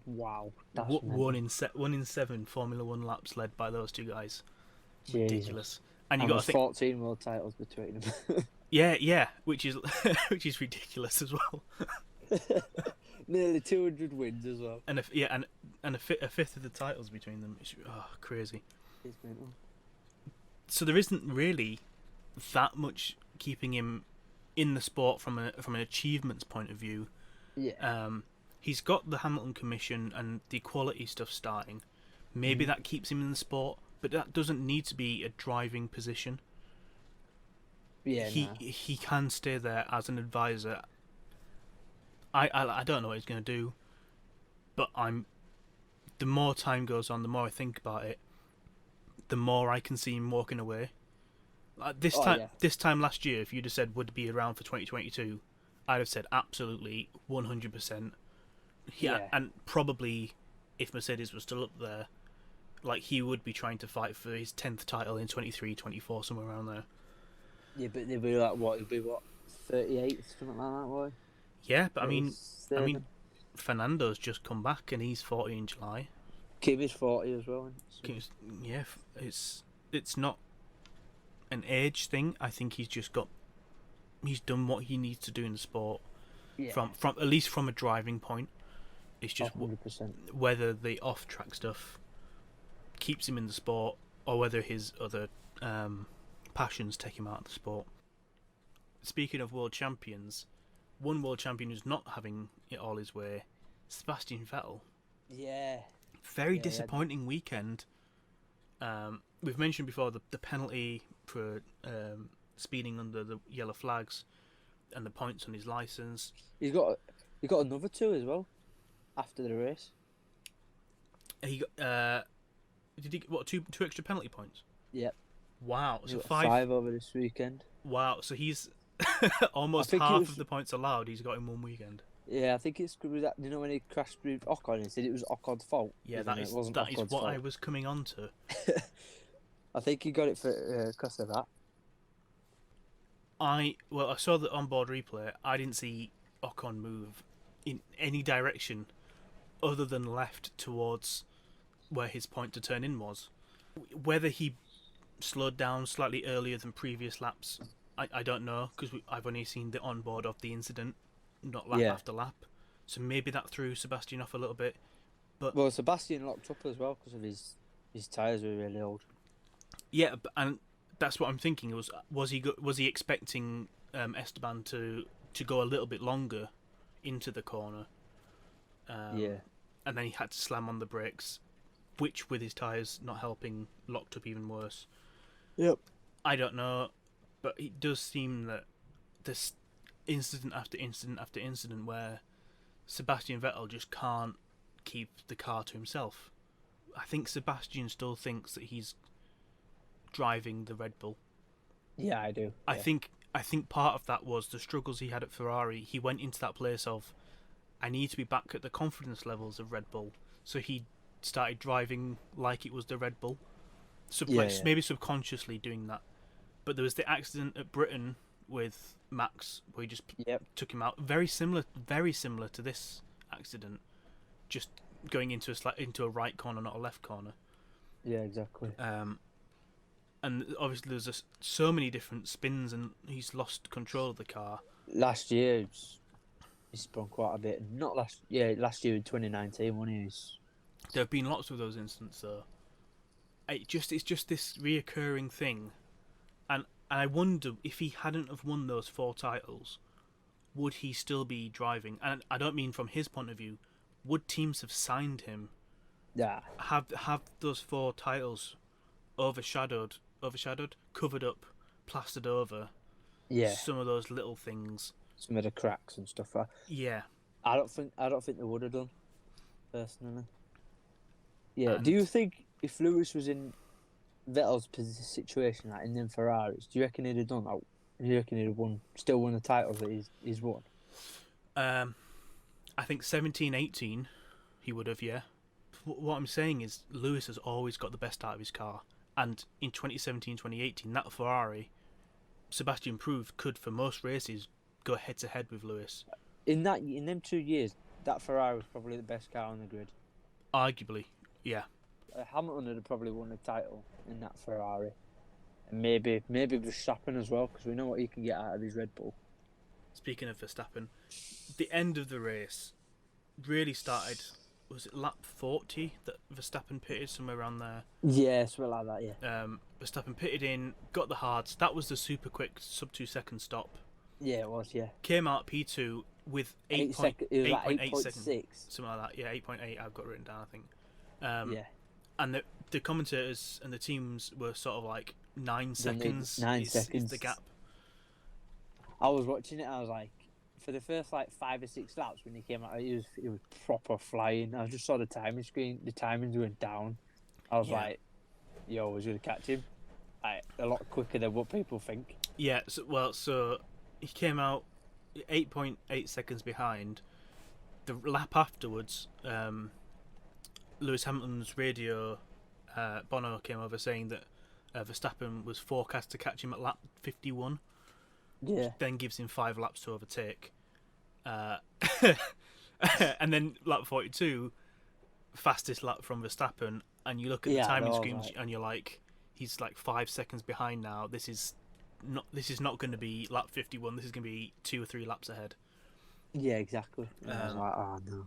Wow, that's one in 7 Formula One laps led by those two guys. Jesus. Ridiculous. And you got 14 world titles between them. yeah, which is ridiculous as well. Nearly 200 wins as well. And a fifth of the titles between them. It's crazy. It's mental. So there isn't really that much keeping him in the sport from an achievements point of view. Yeah. He's got the Hamilton Commission and the equality stuff starting. Maybe that keeps him in the sport, but that doesn't need to be a driving position. Yeah. He can stay there as an advisor. I don't know what he's going to do, but the more time goes on, the more I think about it, the more I can see him walking away. Like this time last year, if you'd have said would be around for 2022, I'd have said absolutely 100%. Yeah, and probably if Mercedes was still up there, like he would be trying to fight for his 10th title in 23, 24, somewhere around there. Yeah, but they'd be like what? It'd be what, 38th, something like that, boy. Yeah, but I mean, Fernando's just come back and he's 40 in July. Kimi's 40 as well. So. Yeah, it's not an age thing. I think he's done what he needs to do in the sport. Yeah. From at least from a driving point. It's just 100%. Whether the off-track stuff keeps him in the sport or whether his other passions take him out of the sport. Speaking of world champions, one world champion who's not having it all his way, Sebastian Vettel. Yeah. Very disappointing weekend. We've mentioned before the penalty for speeding under the yellow flags and the points on his licence. He got another 2 as well after the race. He got did he get two extra penalty points? Yep. Wow. So 5 over this weekend. Wow. So he's almost half of the points allowed. He's got in one weekend. Yeah, I think it's good with that. You know when he crashed with Ocon, he said it was Ocon's fault. Yeah, that is what fault. I was coming on to. I think he got it for because of that. I saw the onboard replay. I didn't see Ocon move in any direction other than left towards where his point to turn in was. Whether he slowed down slightly earlier than previous laps, I don't know, because I've only seen the onboard of the incident, not lap after lap. So maybe that threw Sebastian off a little bit. But Sebastian locked up as well because of his tyres were really old. Yeah, and that's what I'm thinking. Was he expecting Esteban to go a little bit longer into the corner? And then he had to slam on the brakes, which with his tyres not helping locked up even worse. Yep. I don't know, but it does seem that this incident after incident after incident where Sebastian Vettel just can't keep the car to himself. I think Sebastian still thinks that he's driving the Red Bull. Yeah, I do. I think part of that was the struggles he had at Ferrari. He went into that place of, I need to be back at the confidence levels of Red Bull. So he started driving like it was the Red Bull. Maybe subconsciously doing that. But there was the accident at Britain with Max where he just took him out. Very similar to this accident. Just going into a right corner, not a left corner. Yeah, exactly. And obviously there's so many different spins and he's lost control of the car. Last year he spun quite a bit. Last year in 2019 when he was... There have been lots of those incidents though. It's just this reoccurring thing. And I wonder if he hadn't have won those 4 titles, would he still be driving? And I don't mean from his point of view. Would teams have signed him? Yeah. Have those 4 titles overshadowed, covered up, plastered over. Yeah. Some of those little things. Some of the cracks and stuff. Yeah. I don't think they would have done. Personally. Yeah. And do you think if Lewis was in Vettel's situation, like in them Ferraris, do you reckon he'd have done that? You reckon he'd still won the titles that he's won? I think 17, 18, he would have, yeah. What I'm saying is Lewis has always got the best out of his car. And in 2017, 2018, that Ferrari, Sebastian proved, could, for most races, go head-to-head with Lewis. In them 2 years, that Ferrari was probably the best car on the grid. Arguably, yeah. Hamilton would have probably won the title in that Ferrari. And maybe Verstappen as well, because we know what he can get out of his Red Bull. Speaking of Verstappen, the end of the race really started, was it lap 40 that Verstappen pitted, somewhere around there? Yeah, something like that, yeah. Verstappen pitted in, got the hards. That was the super quick sub 2 second stop. Yeah, it was, yeah. Came out P2 with 8.8 seconds. Something like that, yeah, 8.8 I've got written down, I think. Yeah. And the commentators and the teams were sort of like 9 seconds. 9 seconds is the gap. I was watching it. I was like, for the first like 5 or 6 laps when he came out, he was proper flying. I just saw the timing screen. The timings went down. I was like, "Yo, was gonna catch him." A lot quicker than what people think. Yeah. So he came out 8.8 seconds behind. The lap afterwards, Lewis Hamilton's radio, Bono came over saying that Verstappen was forecast to catch him at lap 51. Yeah. Which then gives him 5 laps to overtake. And then lap 42, fastest lap from Verstappen, and you look at the timing screen and you're like, he's like 5 seconds behind now. This is not going to be lap 51. This is going to be 2 or 3 laps ahead. Yeah, exactly. I was like, oh no.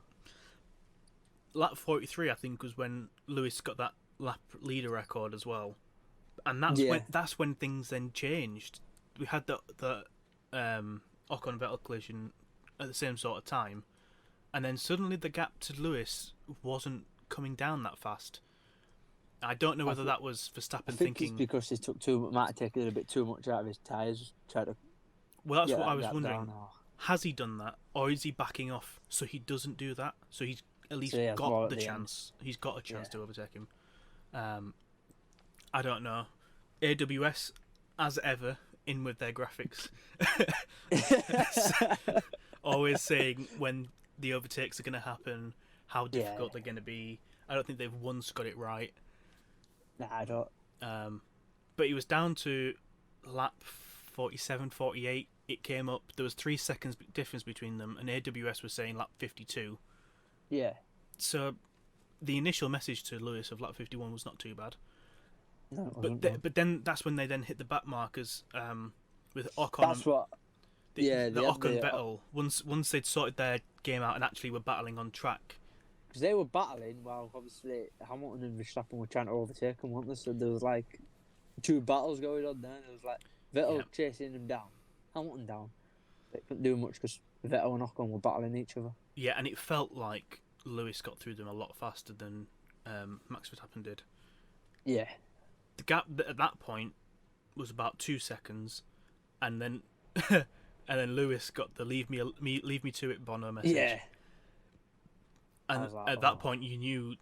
Lap 43, I think, was when Lewis got that lap leader record as well, and that's when things then changed. We had the Ocon-Vettel collision at the same sort of time, and then suddenly the gap to Lewis wasn't coming down that fast. I don't know whether that was Verstappen thinking... it's because he might have taken a bit too much out of his tyres. Well, that's what I was wondering. Has he done that, or is he backing off so he doesn't do that? So he's at least got the chance. He's got a chance to overtake him. I don't know. AWS, as ever, in with their graphics. Always saying when the overtakes are going to happen, how difficult they're going to be. I don't think they've once got it right. Nah, I don't. But he was down to lap 47, 48. It came up. There was 3 seconds difference between them, and AWS was saying lap 52. Yeah. So the initial message to Lewis of lap 51 was not too bad. No, but then that's when they then hit the back markers with Ocon. That's what. The Ocon Vettel. Once they'd sorted their game out and actually were battling on track. Because they were battling while obviously Hamilton and Verstappen were trying to overtake them, weren't they? So there was like 2 battles going on there. There was like Vettel chasing them down, Hamilton down. They couldn't do much because Vettel and Ocon were battling each other. Yeah, and it felt like Lewis got through them a lot faster than Max Verstappen did. Yeah. The gap at that point was about 2 seconds, and then Lewis got the leave me to it Bono message. Yeah. And like, at that point, you knew,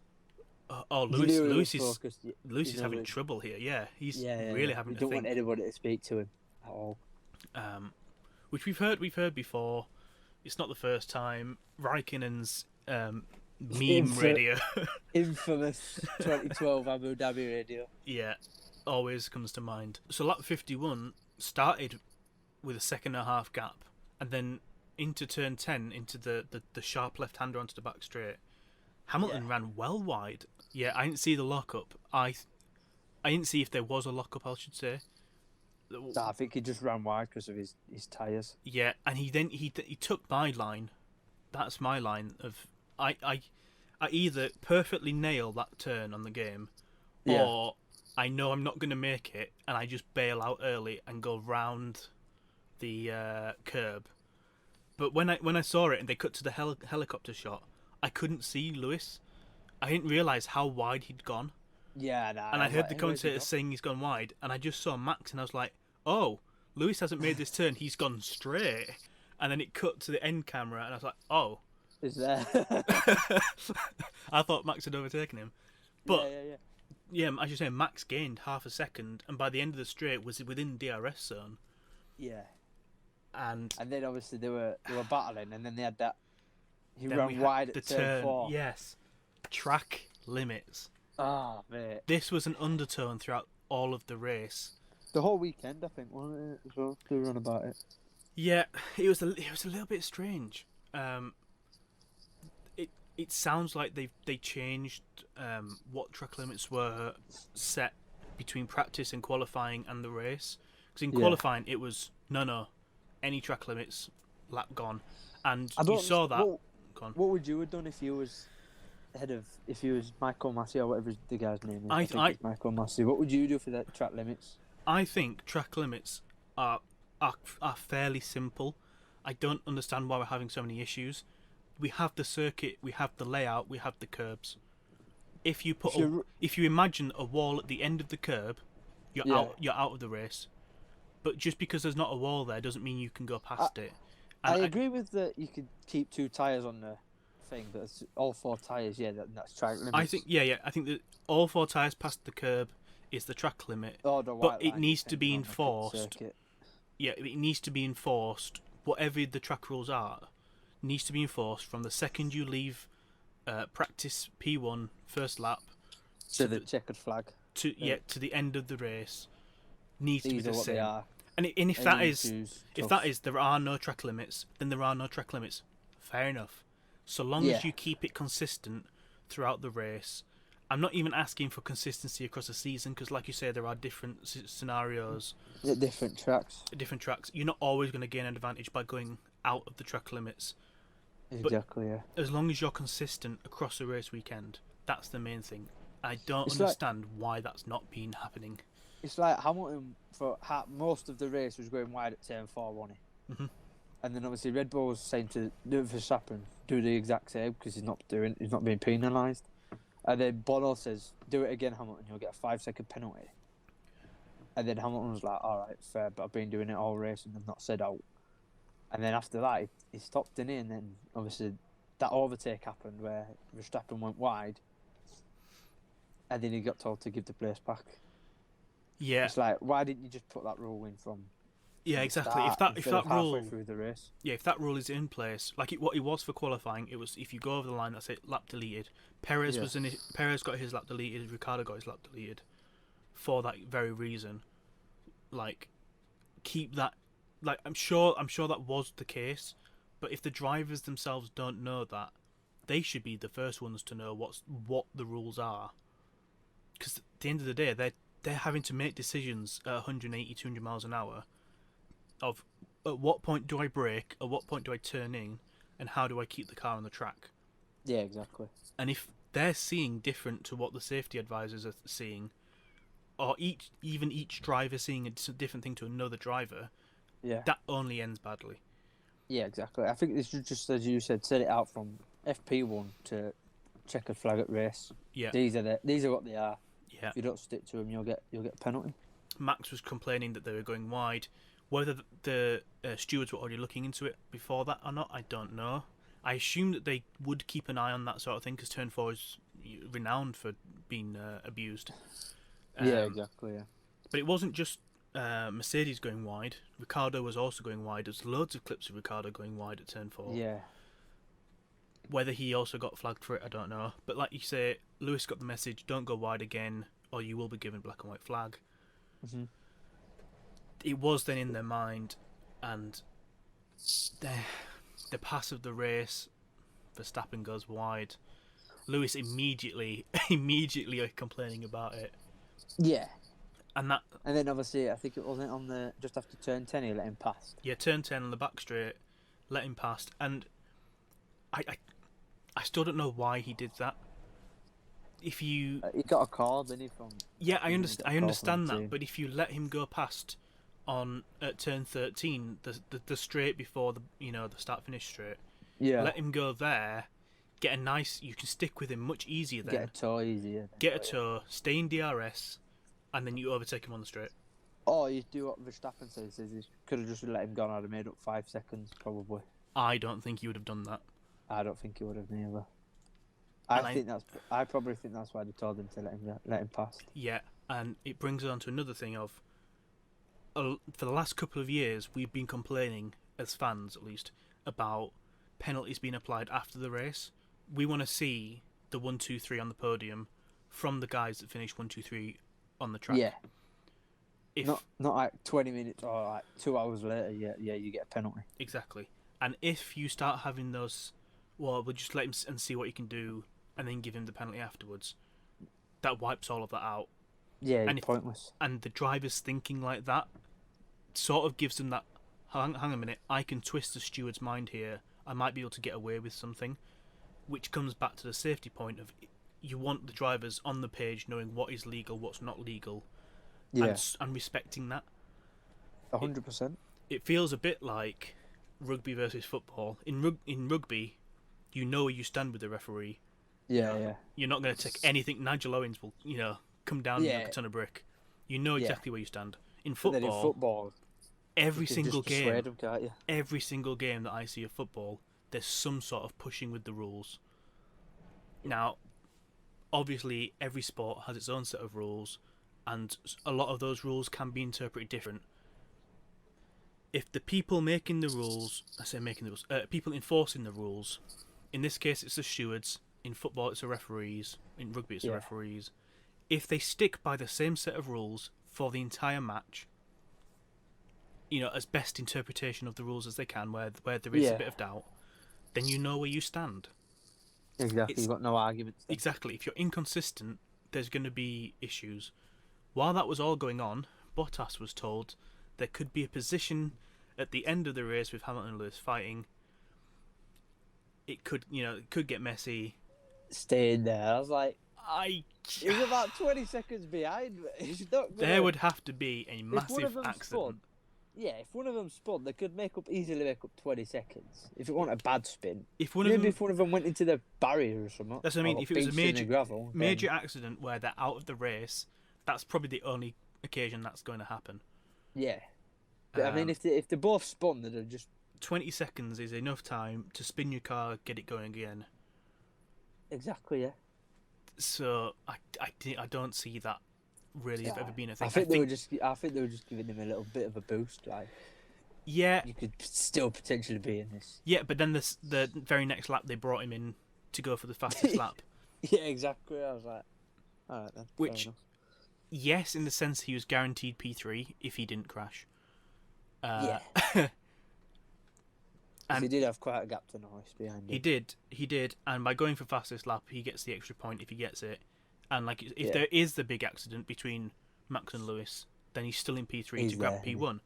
Lewis is having trouble here. Yeah, he's really having to think. You don't want anybody to speak to him at all. Which we've heard before. It's not the first time. Raikkonen's meme radio, infamous 2012 Abu Dhabi radio. Yeah, always comes to mind. So lap 51 started with a 1.5-second gap, and then into turn 10, into the sharp left-hander onto the back straight, Hamilton ran well wide. Yeah, I didn't see the lockup. I didn't see if there was a lockup, I should say. I think he just ran wide because of his tyres. Yeah, and he took my line. That's my line of I either perfectly nail that turn on the game, or I know I'm not going to make it, and I just bail out early and go round the curb. But when I saw it and they cut to the helicopter shot, I couldn't see Lewis. I didn't realise how wide he'd gone. Yeah, nah, and I heard the commentator saying he's gone wide, and I just saw Max, and I was like, oh, Lewis hasn't made this turn, he's gone straight. And then it cut to the end camera, and I was like, oh. Is there? I thought Max had overtaken him. But, yeah, as you say, Max gained 0.5 second, and by the end of the straight was within DRS zone. Yeah. And then obviously they were battling, and then they had that. He then we ran had wide the at turn 4. Yes, track limits. Ah, mate. This was an undertone throughout all of the race. The whole weekend, I think, wasn't it? As well, they were on about it. Yeah, it was a little bit strange. It sounds like they changed what track limits were set between practice and qualifying and the race. Because in qualifying it was no, any track limits, lap gone, and you saw that. What would you have done if you was if you was Michael Massey or whatever the guy's name is? I think it's Michael Massey. What would you do for the track limits? I think track limits are fairly simple. I don't understand why we're having so many issues. We have the circuit, we have the layout, we have the curbs. If you imagine a wall at the end of the curb, you're out of the race. But just because there's not a wall there doesn't mean you can go past it. And I agree with that. You could keep 2 tyres on the thing, but it's all 4 tyres. Yeah, that's track limits. I think I think that all 4 tyres past the curb is the track limit. Oh, but it needs to be enforced. Yeah, it needs to be enforced. Whatever the track rules are, needs to be enforced from the second you leave practice P1 first lap to the checkered flag to the end of the race. Needs to be the same. They are. And if that is there are no track limits, then there are no track limits. Fair enough. So long as you keep it consistent throughout the race. I'm not even asking for consistency across the season because, like you say, there are different scenarios. Different tracks. You're not always going to gain an advantage by going out of the track limits. Exactly, yeah. As long as you're consistent across the race weekend, that's the main thing. I don't understand why that's not been happening. It's like Hamilton, for most of the race, was going wide at turn 4, wasn't he? Mm-hmm. And then obviously Red Bull was saying to Verstappen, do the exact same because he's not being penalised. And then Bono says, do it again, Hamilton, you'll get a 5-second penalty. And then Hamilton was like, all right, fair, but I've been doing it all race and I've not said out. And then after that, he stopped in it, and then obviously that overtake happened where Verstappen went wide. And then he got told to give the place back. Yeah. It's like, why didn't you just put that rule in from... Yeah, exactly. If that rule through the race. Yeah, if that rule is in place, like what it was for qualifying, it was if you go over the line, that's it, lap deleted. Perez got his lap deleted, Ricciardo got his lap deleted, for that very reason. Like, keep that. Like, I'm sure that was the case, but if the drivers themselves don't know that, they should be the first ones to know what the rules are. Because at the end of the day, they're having to make decisions at 180, 200 miles an hour. Of at what point do I brake, at what point do I turn in, and how do I keep the car on the track? Yeah, exactly. And if they're seeing different to what the safety advisors are seeing, or each driver seeing a different thing to another driver, that only ends badly. Yeah, exactly. I think this is just, as you said, set it out from FP1 to checkered flag at race. Yeah. These are what they are. Yeah. If you don't stick to them, you'll get a penalty. Max was complaining that they were going wide. Whether the stewards were already looking into it before that or not, I don't know. I assume that they would keep an eye on that sort of thing because Turn 4 is renowned for being abused. Yeah, exactly, yeah. But it wasn't just Mercedes going wide. Ricciardo was also going wide. There's loads of clips of Ricciardo going wide at Turn 4. Yeah. Whether he also got flagged for it, I don't know. But like you say, Lewis got the message, don't go wide again or you will be given black and white flag. Mm-hmm. It was then in their mind, and the pass of the race, Verstappen goes wide. Lewis immediately are complaining about it. Yeah. And then obviously I think it wasn't on the just after turn 10 he let him pass. Yeah, turn 10 on the back straight, let him pass, and I still don't know why he did that. If you he got a call, didn't he? From I understand that, but if you let him go past at turn 13, the straight before the start finish straight, let him go there, get a nice. You can stick with him much easier then. Get a toe easier. Get a toe, stay in DRS, and then you overtake him on the straight. Or you do what Verstappen says he could have just let him go and I'd have made up 5 seconds probably. I don't think he would have done that. I don't think he would have neither. I probably think that's why they told him to let him pass. Yeah, and it brings on to another thing of, for the last couple of years, we've been complaining, as fans at least, about penalties being applied after the race. We want to see the 1, 2, 3 on the podium from the guys that finish 1, 2, 3 on the track. Yeah. If, not like 20 minutes or like 2 hours later. Yeah, you get a penalty. Exactly. And if you start having those, well, we'll just let him and see what he can do, and then give him the penalty afterwards. That wipes all of that out. Yeah, and pointless. And the drivers thinking like that sort of gives them that, hang a minute, I can twist the steward's mind here. I might be able to get away with something, which comes back to the safety point of you want the drivers on the page knowing what is legal, what's not legal, and respecting that. 100%. It feels a bit like rugby versus football. In rugby, you know where you stand with the referee. Yeah. You're not going to take anything. Nigel Owens will, come down like a ton of brick. You know exactly where you stand. In football, every single game that I see of football, there's some sort of pushing with the rules. Now, obviously, every sport has its own set of rules, and a lot of those rules can be interpreted different. If the people making the rules, people enforcing the rules, in this case it's the stewards, in football it's the referees, in rugby it's the referees, if they stick by the same set of rules for the entire match, as best interpretation of the rules as they can, where there is a bit of doubt, then you know where you stand. Exactly, you've got no arguments then. Exactly, if you're inconsistent, there's going to be issues. While that was all going on, Bottas was told there could be a position at the end of the race with Hamilton and Lewis fighting. It could get messy. Staying there, I was like, he was about 20 seconds behind. There would have to be a massive accident. If one of them spun, they could easily make up 20 seconds. If it wasn't a bad spin. If one of them went into the barrier or something. That's what I mean. If it was a major accident where they're out of the race, that's probably the only occasion that's going to happen. Yeah. But I mean, if they both spun, they'd have just... 20 seconds is enough time to spin your car, get it going again. Exactly, yeah. So I don't see that really ever being a thing. I think they were just giving him a little bit of a boost, like. Yeah. You could still potentially be in this. Yeah, but then the very next lap they brought him in to go for the fastest lap. Yeah, exactly. I was like, all right then. Which, yes, in the sense he was guaranteed P3 if he didn't crash. Yeah. And he did have quite a gap to Norris behind him. He did, and by going for fastest lap, he gets the extra point if he gets it. And if there is the big accident between Max and Lewis, then he's still in P3 to grab P1.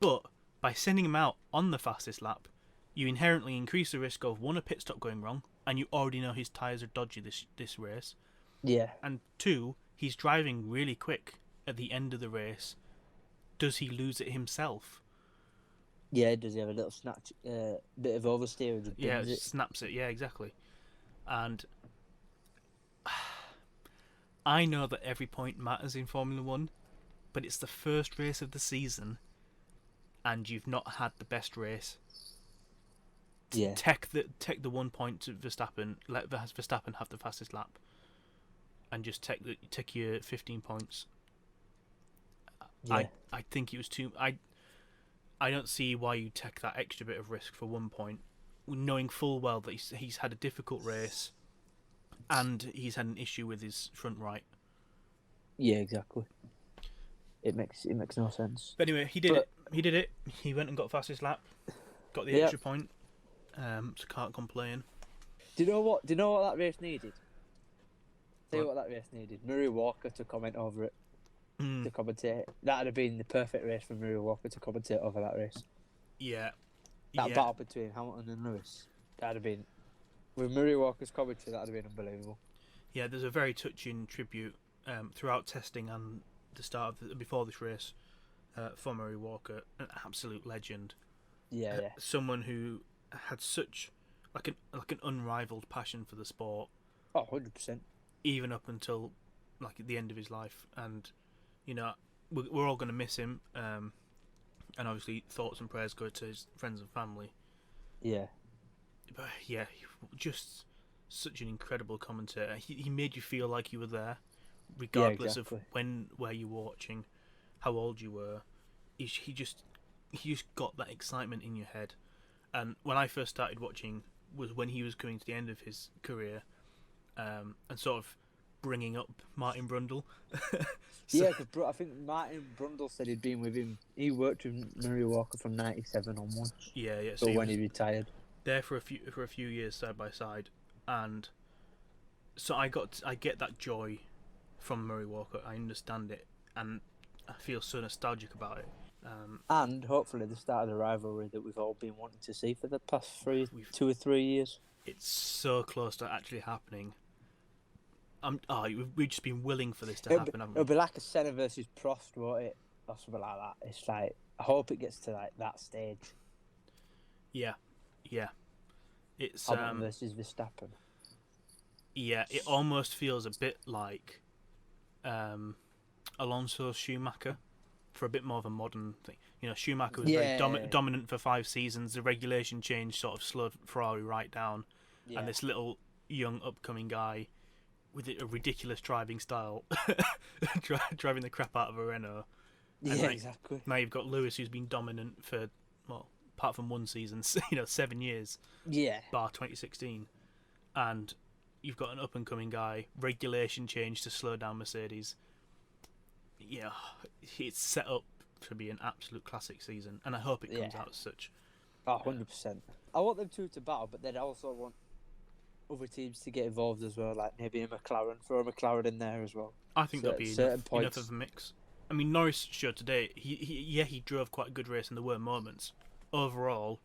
But by sending him out on the fastest lap, you inherently increase the risk of, 1, a pit stop going wrong, and you already know his tyres are dodgy this race. Yeah. And 2, he's driving really quick at the end of the race. Does he lose it himself? Yeah, does he have a little snatch, bit of oversteer? Yeah, snaps it. Yeah, exactly. And I know that every point matters in Formula 1, but it's the first race of the season, and you've not had the best race. Yeah. Take the 1 point to Verstappen, let Verstappen have the fastest lap, and just take your 15 points. Yeah. I think it was too... I don't see why you take that extra bit of risk for 1 point, knowing full well that he's had a difficult race, and he's had an issue with his front right. Yeah, exactly. It makes no sense. But anyway, he did it. He went and got fastest lap, got the extra point. So can't complain. Do you know what that race needed? Tell you what that race needed. Murray Walker to comment over it. To commentate. That would have been the perfect race for Murray Walker to commentate over that race. Yeah. That battle between Hamilton and Lewis. That would have been... With Murray Walker's commentary, that would have been unbelievable. Yeah, there's a very touching tribute throughout testing and the start of before this race for Murray Walker. An absolute legend. Yeah. Someone who had such like an unrivaled passion for the sport. Oh, 100%. Even up until at the end of his life. And... we're all going to miss him, and obviously thoughts and prayers go to his friends and family. Yeah. But yeah, just such an incredible commentator. He made you feel like you were there, regardless of where you were watching, how old you were. he just got that excitement in your head. And when I first started watching was when he was coming to the end of his career, and sort of bringing up Martin Brundle. Yeah, because I think Martin Brundle said he'd been with him. He worked with Murray Walker from '97 onwards. Yeah. So when he retired, there for a few years side by side, and so I get that joy from Murray Walker. I understand it, and I feel so nostalgic about it. And hopefully the start of the rivalry that we've all been wanting to see for the past 2 or 3 years. It's so close to actually happening. We've just been willing for this to happen. It'll be like a Senna versus Prost, won't it? Or something like that. It's like, I hope it gets to like that stage. Yeah. It's Hamilton versus Verstappen. Yeah, it almost feels a bit like Alonso Schumacher for a bit more of a modern thing. You know, Schumacher was very dominant for 5 seasons. The regulation change sort of slowed Ferrari right down, and this little young upcoming guy with a ridiculous driving style, driving the crap out of a Renault. And Exactly. Now you've got Lewis, who's been dominant for, well, apart from 1 season, 7 years. Yeah. Bar 2016, and you've got an up and coming guy. Regulation change to slow down Mercedes. Yeah, it's set up to be an absolute classic season, and I hope it comes out as such. 100%. I want them two to battle, but then I also want other teams to get involved as well, like maybe a McLaren, throw a McLaren in there as well. I think there'll be enough of a mix. I mean, Norris showed today, he drove quite a good race and there were moments. Overall,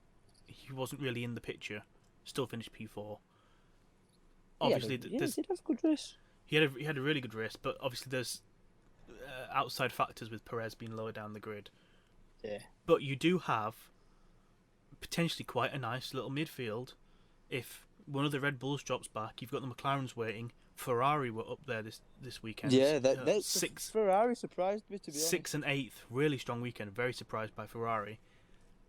he wasn't really in the picture. Still finished P4. Obviously, he did have a good race. He had a really good race, but obviously there's outside factors with Perez being lower down the grid. Yeah. But you do have potentially quite a nice little midfield. If one of the Red Bulls drops back, you've got the McLarens waiting. Ferrari were up there this weekend. Yeah, Ferrari surprised me, to be honest. 6th and 8th, really strong weekend. Very surprised by Ferrari.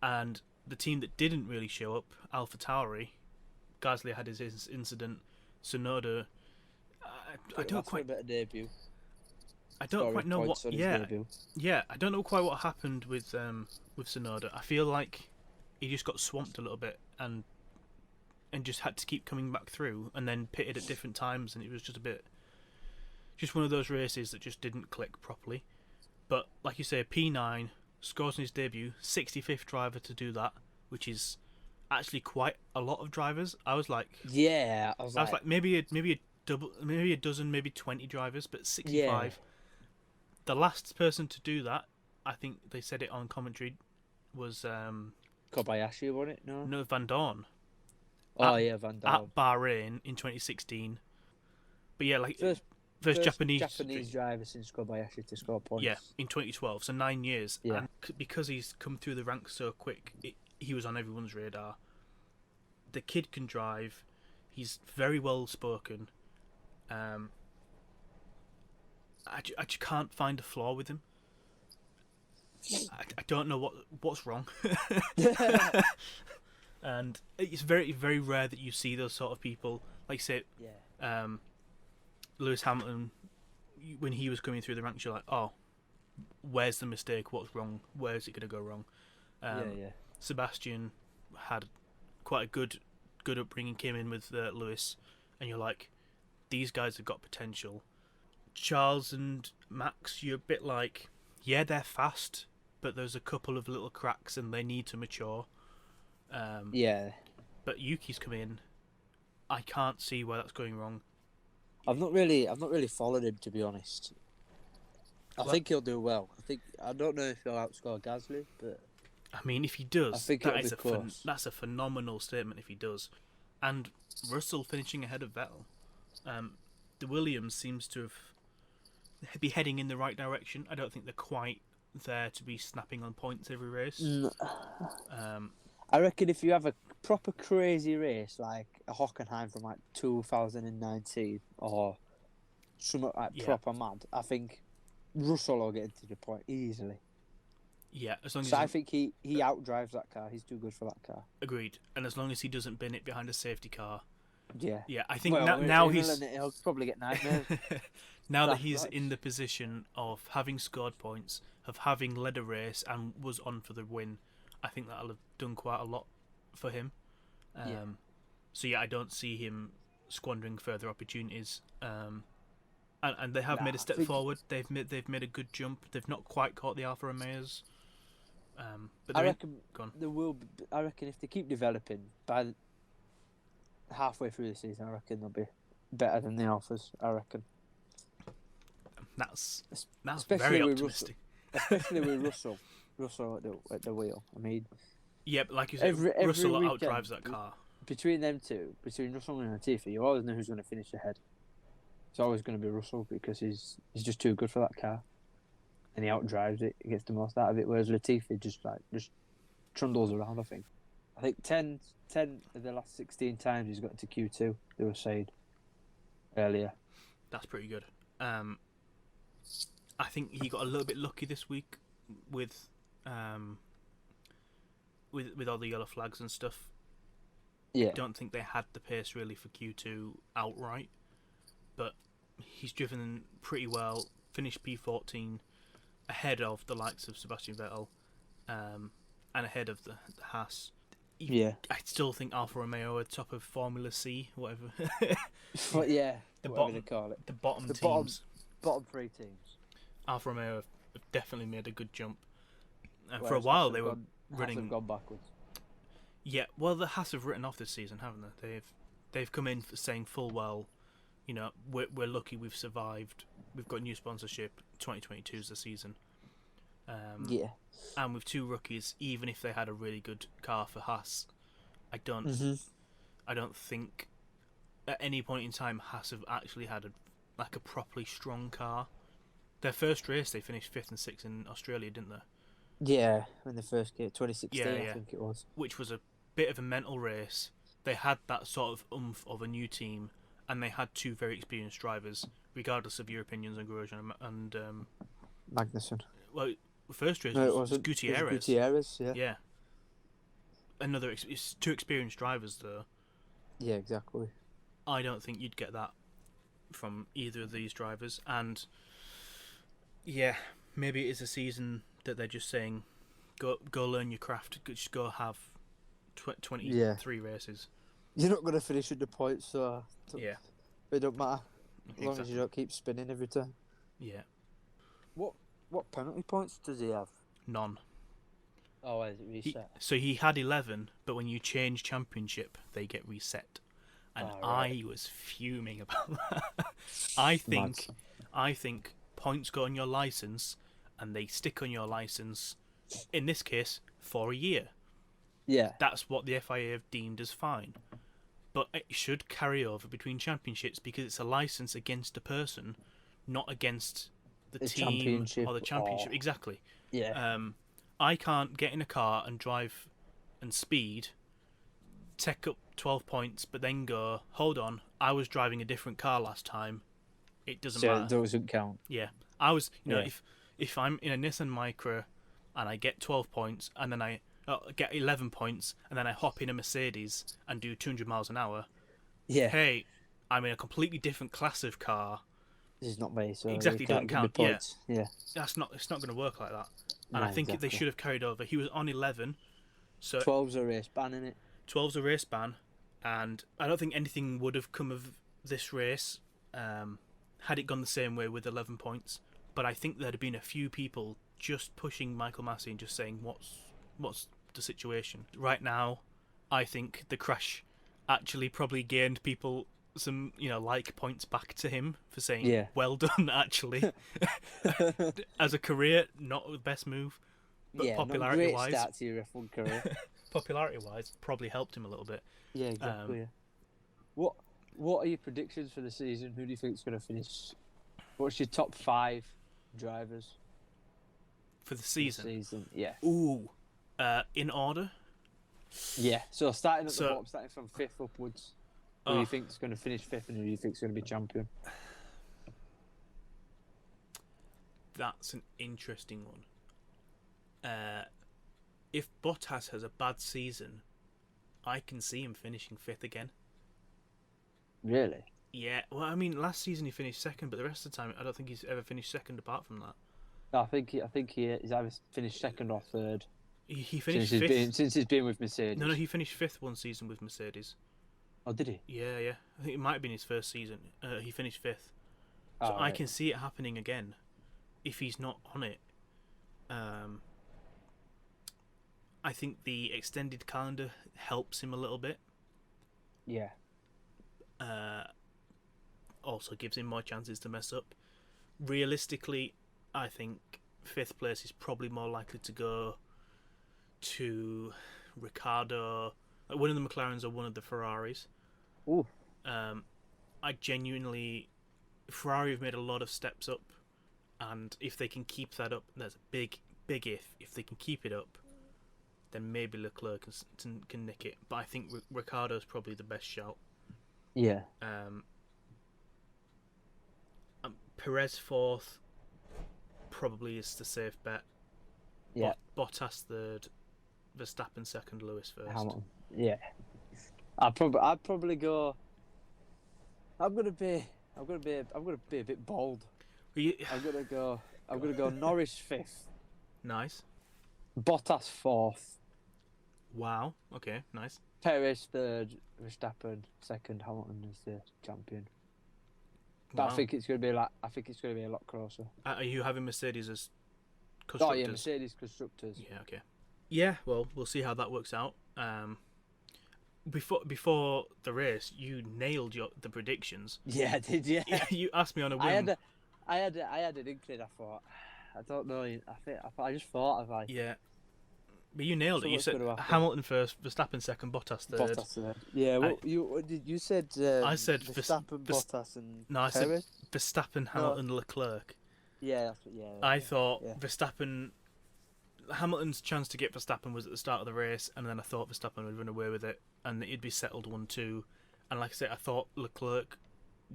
And the team that didn't really show up, AlphaTauri, Gasly had his incident. Tsunoda, I don't quite. A better debut. I don't quite know what. I don't know quite what happened with Tsunoda. I feel like he just got swamped a little bit and just had to keep coming back through, and then pitted at different times, and it was just one of those races that just didn't click properly. But like you say, P9 scores in his debut, 65th driver to do that, which is actually quite a lot of drivers. I was like, I was like maybe a dozen, maybe 20 drivers, but 65. Yeah. The last person to do that, I think they said it on commentary, was Kobayashi, wasn't it? No, Van Dorn. Van Dorn at Bahrain in 2016. But yeah, like first Japanese driver since Kobayashi to score points. Yeah, in 2012, so 9 years. Yeah. And because he's come through the ranks so quick, he was on everyone's radar. The kid can drive. He's very well spoken. I just can't find a flaw with him. I don't know what's wrong. And it's very, very rare that you see those sort of people. Like, say, Lewis Hamilton, when he was coming through the ranks, you're like, oh, where's the mistake? What's wrong? Where is it going to go wrong? Sebastian had quite a good upbringing, came in with Lewis, and you're like, these guys have got potential. Charles and Max, you're a bit like, yeah, they're fast, but there's a couple of little cracks and they need to mature. But Yuki's come in. I can't see where that's going wrong. I've not really followed him, to be honest. I think he'll do well. I don't know if he'll outscore Gasly, but I mean, if he does, I think that's a phenomenal statement if he does. And Russell finishing ahead of Vettel. The Williams seems to be heading in the right direction. I don't think they're quite there to be snapping on points every race. I reckon if you have a proper crazy race like a Hockenheim from like 2019 or something like proper mad, I think Russell will get into the point easily. Yeah, as long as I think he outdrives that car. He's too good for that car. Agreed. And as long as he doesn't bin it behind a safety car, Yeah, I think Well, now he's he'll probably get nightmares. now that he's in the position of having scored points, of having led a race and was on for the win. I think that'll have done quite a lot for him. So yeah, I don't see him squandering further opportunities. And they have made a step forward. They've made a good jump. They've not quite caught the Alfa Romeos. But I reckon there will be, I reckon if they keep developing by halfway through the season, I reckon they'll be better than the Alphas. I reckon. That's especially very with optimistic. Especially with Russell at the wheel. I mean, yeah, but like you said, Russell outdrives that car. Between them two, between Russell and Latifi, you always know who's going to finish ahead. It's always going to be Russell because he's just too good for that car, and he outdrives it. He gets the most out of it. Whereas Latifi just trundles around. I think 10 of the last 16 times he's got to Q2. They were saying earlier. That's pretty good. I think he got a little bit lucky this week with all the yellow flags and stuff. Yeah. I don't think they had the pace really for Q2 outright, but he's driven pretty well. Finished P14 ahead of the likes of Sebastian Vettel, and ahead of the Haas. I still think Alfa Romeo are top of Formula C, whatever. But yeah, whatever they call it. The bottom teams. Bottom three teams. Alfa Romeo have definitely made a good jump. For a while they were running. Have gone backwards. Yeah, well, the Haas have written off this season, haven't they? They've come in for saying full well, we're lucky we've survived. We've got new sponsorship. 2022 is the season. And with two rookies, even if they had a really good car for Haas, I don't think at any point in time Haas have actually had a properly strong car. Their first race, they finished 5th and 6th in Australia, didn't they? Yeah, when the first came, 2016, I think it was. Which was a bit of a mental race. They had that sort of oomph of a new team, and they had two very experienced drivers, regardless of your opinions on Grosjean and Magnussen. Well, the first race was Gutierrez. It was Gutierrez, yeah. Yeah. It's two experienced drivers, though. Yeah, exactly. I don't think you'd get that from either of these drivers, and yeah, maybe it is a season that they're just saying, go learn your craft, just go have 23 races. You're not going to finish with the points, so yeah, it don't matter as long as you don't keep spinning every time. Yeah. What penalty points does he have? None. Oh, is it reset? He had 11, but when you change championship, they get reset. And I was fuming about that. I think points go on your license, and they stick on your license, in this case, for a year. Yeah. That's what the FIA have deemed as fine. But it should carry over between championships because it's a license against a person, not against the team or the championship. Exactly. Yeah. I can't get in a car and drive and speed, take up 12 points, but then go, hold on, I was driving a different car last time. It doesn't matter. So it doesn't count. Yeah. I was, if I'm in a Nissan Micra and I get 12 points and then I get 11 points and then I hop in a Mercedes and do 200 miles an hour. Yeah. Hey, I'm in a completely different class of car. This is not me, so exactly doesn't count. Yeah. It's not going to work like that. And I think they should have carried over. He was on 11, so 12's a race ban, isn't it? 12's a race ban, and I don't think anything would have come of this race had it gone the same way with 11 points. But I think there'd have been a few people just pushing Michael Massey and just saying, what's the situation right now? I think the crash actually probably gained people some like points back to him for saying well done. Actually, as a career, not the best move, but popularity wise, start to your F1 career. Popularity wise, probably helped him a little bit. Yeah, exactly. What are your predictions for the season? Who do you think is going to finish? What's your top 5 drivers for the season? Yeah. Ooh, in order. Yeah. So starting at the bottom, starting from 5th upwards. Who do you think is going to finish 5th, and who do you think is going to be champion? That's an interesting one. If Bottas has a bad season, I can see him finishing 5th again. Really? Yeah, well, I mean, last season he finished second, but the rest of the time I don't think he's ever finished second apart from that. No, he's either finished second or third He since finished fifth. he's been with No, Mercedes. he finished fifth one season with Mercedes. Oh, did he? Yeah, yeah. I think it might have been his first season. He finished fifth. So Oh, I right. can see it happening again if he's not on it. I think the extended calendar helps him a little bit. Yeah. Also gives him more chances to mess up. Realistically, I think fifth place is probably more likely to go to Ricciardo, one of the McLarens or one of the Ferraris. Ooh. I genuinely, Ferrari have made a lot of steps up, and if they can keep that up, there's a big if. If they can keep it up, then maybe Leclerc can nick it. But I think Ricciardo's probably the best shout. Yeah. Perez fourth probably is the safe bet. Yeah. Bottas third, Verstappen second, Lewis first. Hamilton. Yeah. I'd probably go. I'm gonna be a bit bold. I'm gonna go Norris fifth, Nice. Bottas fourth, Wow. Okay. Nice. Perez third, Verstappen second, Hamilton is the champion. But Wow. I think it's gonna be a lot closer. Are you having Mercedes as Oh constructors? yeah, Mercedes constructors. Yeah. Okay. Yeah. Well, we'll see how that works out. Before the race, you nailed the predictions. Yeah, I did. Yeah. You asked me on a whim. I had an inkling. I thought, I don't know. I just thought if I. Yeah. But you nailed it. You Something's said gonna happen. Hamilton first, Verstappen second, Bottas third. Bottas third. Yeah. What did you said? I said Verstappen, Bottas, and No, I said Perez? Verstappen, Hamilton, Leclerc. Yeah, that's what. Yeah. I thought yeah. Verstappen, Hamilton's chance to get Verstappen was at the start of the race, and then I thought Verstappen would run away with it, and it'd be settled 1-2. And like I said, I thought Leclerc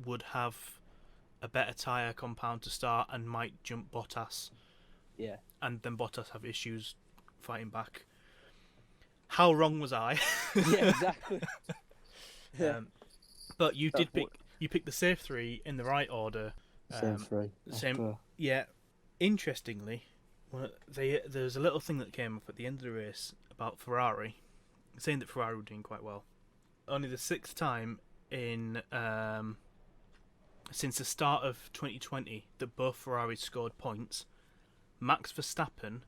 would have a better tyre compound to start and might jump Bottas. Yeah. And then Bottas have issues fighting back. How wrong was I? Yeah, exactly. Yeah. But you did pick the safe three in the right order. Same three. Same. Yeah. Interestingly, there's a little thing that came up at the end of the race about Ferrari, saying that Ferrari were doing quite well. Only the sixth time in since the start of 2020 that both Ferraris scored points. Max Verstappen,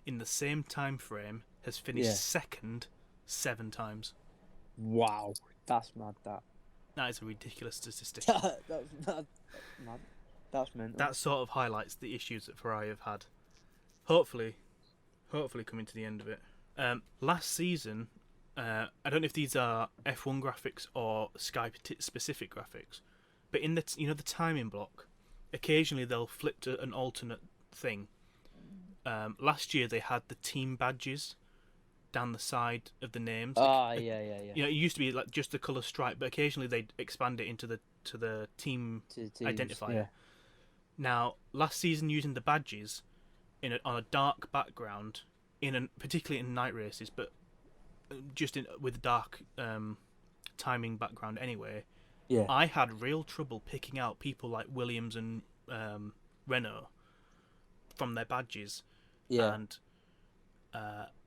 in the same time frame, has finished second 7 times. Wow, that's mad. That is a ridiculous statistic. That's mad. That's mental. That sort of highlights the issues that Ferrari have had. Hopefully coming to the end of it. Last season, I don't know if these are F1 graphics or Sky specific graphics, but in the the timing block, occasionally they'll flip to an alternate thing. Last year they had the team badges down the side of the names. Yeah. It used to be like just the colour stripe, but occasionally they'd expand it into the team identifier. Yeah. Now, last season using the badges on a dark background, particularly in night races, but just with dark timing background anyway. Yeah. I had real trouble picking out people like Williams and Renault from their badges. Yeah. And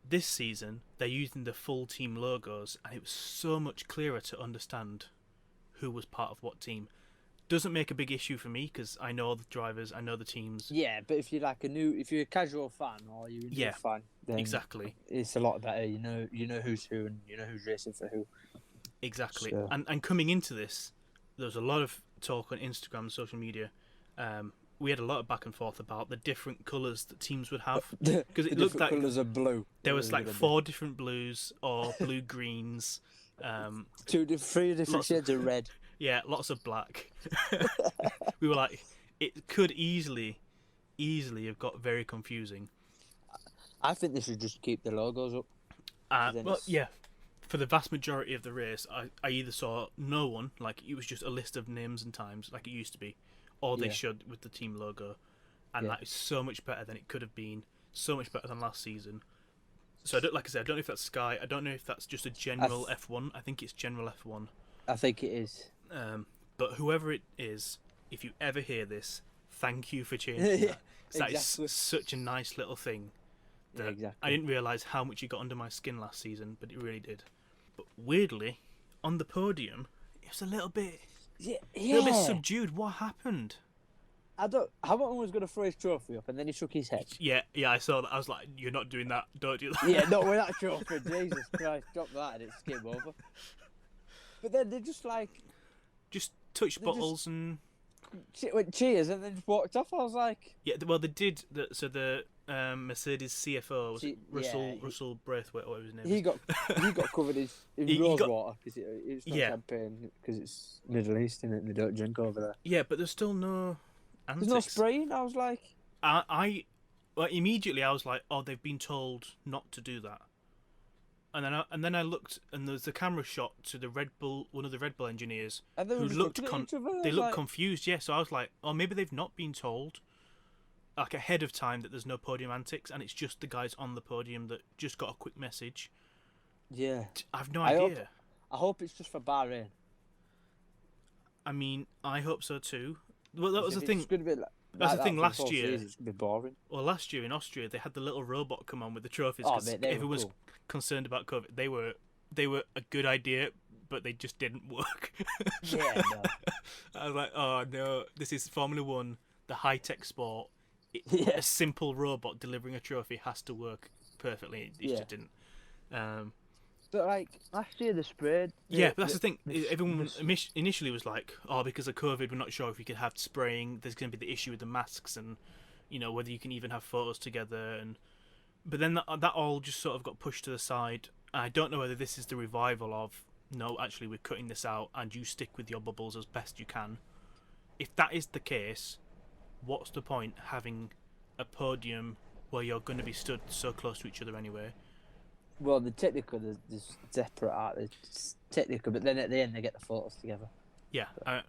this season they're using the full team logos, and it was so much clearer to understand who was part of what team. Doesn't make a big issue for me because I know the drivers, I know the teams. Yeah, but if you're if you're a casual fan or you're a new fan, then exactly, it's a lot better. You know who's who and you know who's racing for who. Exactly. So. And coming into this, there was a lot of talk on Instagram and social media. We had a lot of back and forth about the different colours that teams would have, because it looked like colours of blue. There was like 4 different blues or blue greens. 3 different shades of red. Yeah, lots of black. We were like, it could easily have got very confusing. I think they should just keep the logos up. Well, yeah. For the vast majority of the race, I either saw no one, like it was just a list of names and times, like it used to be, or they should with the team logo, and that is so much better than it could have been, so much better than last season. So I don't know if that's Sky. I don't know if that's just a general F1. I think it's general F1. I think it is. But whoever it is, if you ever hear this, thank you for changing that. 'Cause that is such a nice little thing. Yeah, exactly. I didn't realise how much it got under my skin last season, but it really did. But weirdly, on the podium, it was a little bit subdued. What happened? Hamilton was going to throw his trophy up, and then he shook his head. Yeah, I saw that. I was like, "You're not doing that. Don't do that." Yeah, not with that trophy. Jesus Christ, drop that and it's game over. But then they just touched bottles and went cheers and then just walked off. I was like, yeah. Well, they did. So the Mercedes CFO was Russell Braithwaite, or whatever his name is. He got covered in rose water because it's not champagne because it's Middle East and they don't drink over there. Yeah, but there's still no antics. There's no spraying. I was like, immediately I was like, oh, they've been told not to do that. And then I looked, and there's a camera shot to the Red Bull, one of the Red Bull engineers, and who looked confused. Yeah, so I was like, oh, maybe they've not been told, like ahead of time, that there's no podium antics, and it's just the guys on the podium that just got a quick message. Yeah, I've no idea. I hope it's just for Bahrain. I mean, I hope so too. Well, that was the thing. That's the thing last year. It's gonna be boring. Well, last year in Austria, they had the little robot come on with the trophies Oh, because everyone was concerned about COVID. They were a good idea, but they just didn't work. Yeah, no. I was like, oh no, this is Formula One, the high-tech sport. A simple robot delivering a trophy has to work perfectly. It just didn't. But like last year, they sprayed. But that's the thing. Everyone initially was like, "Oh, because of COVID, we're not sure if we could have spraying. There's going to be the issue with the masks, and whether you can even have photos together." But then that all just sort of got pushed to the side. I don't know whether this is the revival of no, actually, we're cutting this out, and you stick with your bubbles as best you can. If that is the case, what's the point having a podium where you're going to be stood so close to each other anyway? Well, the technical, there's separate art. It's technical, but then at the end they get the photos together. Yeah, I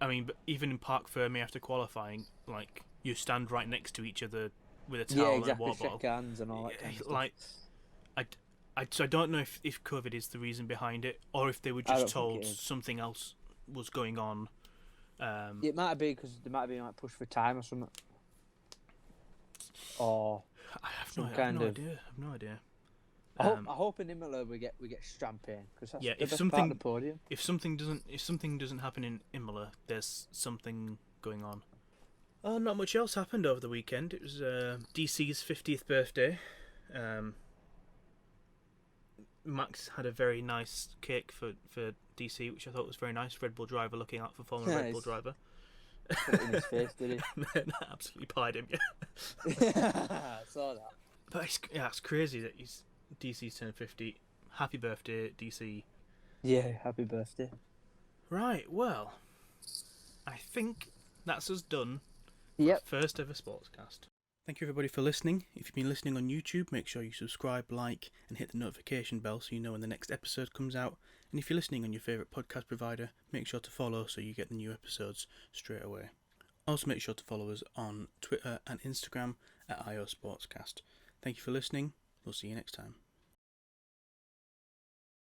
mean, but even in Parc Fermé after qualifying, like you stand right next to each other with a towel and a water bottle. Shake hands and all that kind of stuff. Like, I don't know if COVID is the reason behind it, or if they were just told something else was going on. It might be because they might be push for time or something. Or I have no idea. I hope in Imola we get champagne because that's the best part of the podium. If something doesn't happen in Imola, there's something going on. Oh, not much else happened over the weekend. It was DC's 50th birthday. Max had a very nice cake for DC, which I thought was very nice. Red Bull driver looking out for former Red Bull driver. Put it in his face, did he? And absolutely pied him. I saw that. But it's crazy that DC's turned 50. Happy birthday, DC. Yeah, happy birthday. Right, well, I think that's us done. Yep. First ever Sportscast. Thank you everybody for listening. If you've been listening on YouTube, make sure you subscribe, like, and hit the notification bell so you know when the next episode comes out. And if you're listening on your favourite podcast provider, make sure to follow so you get the new episodes straight away. Also make sure to follow us on Twitter and Instagram at IO Sportscast. Thank you for listening. We'll see you next time.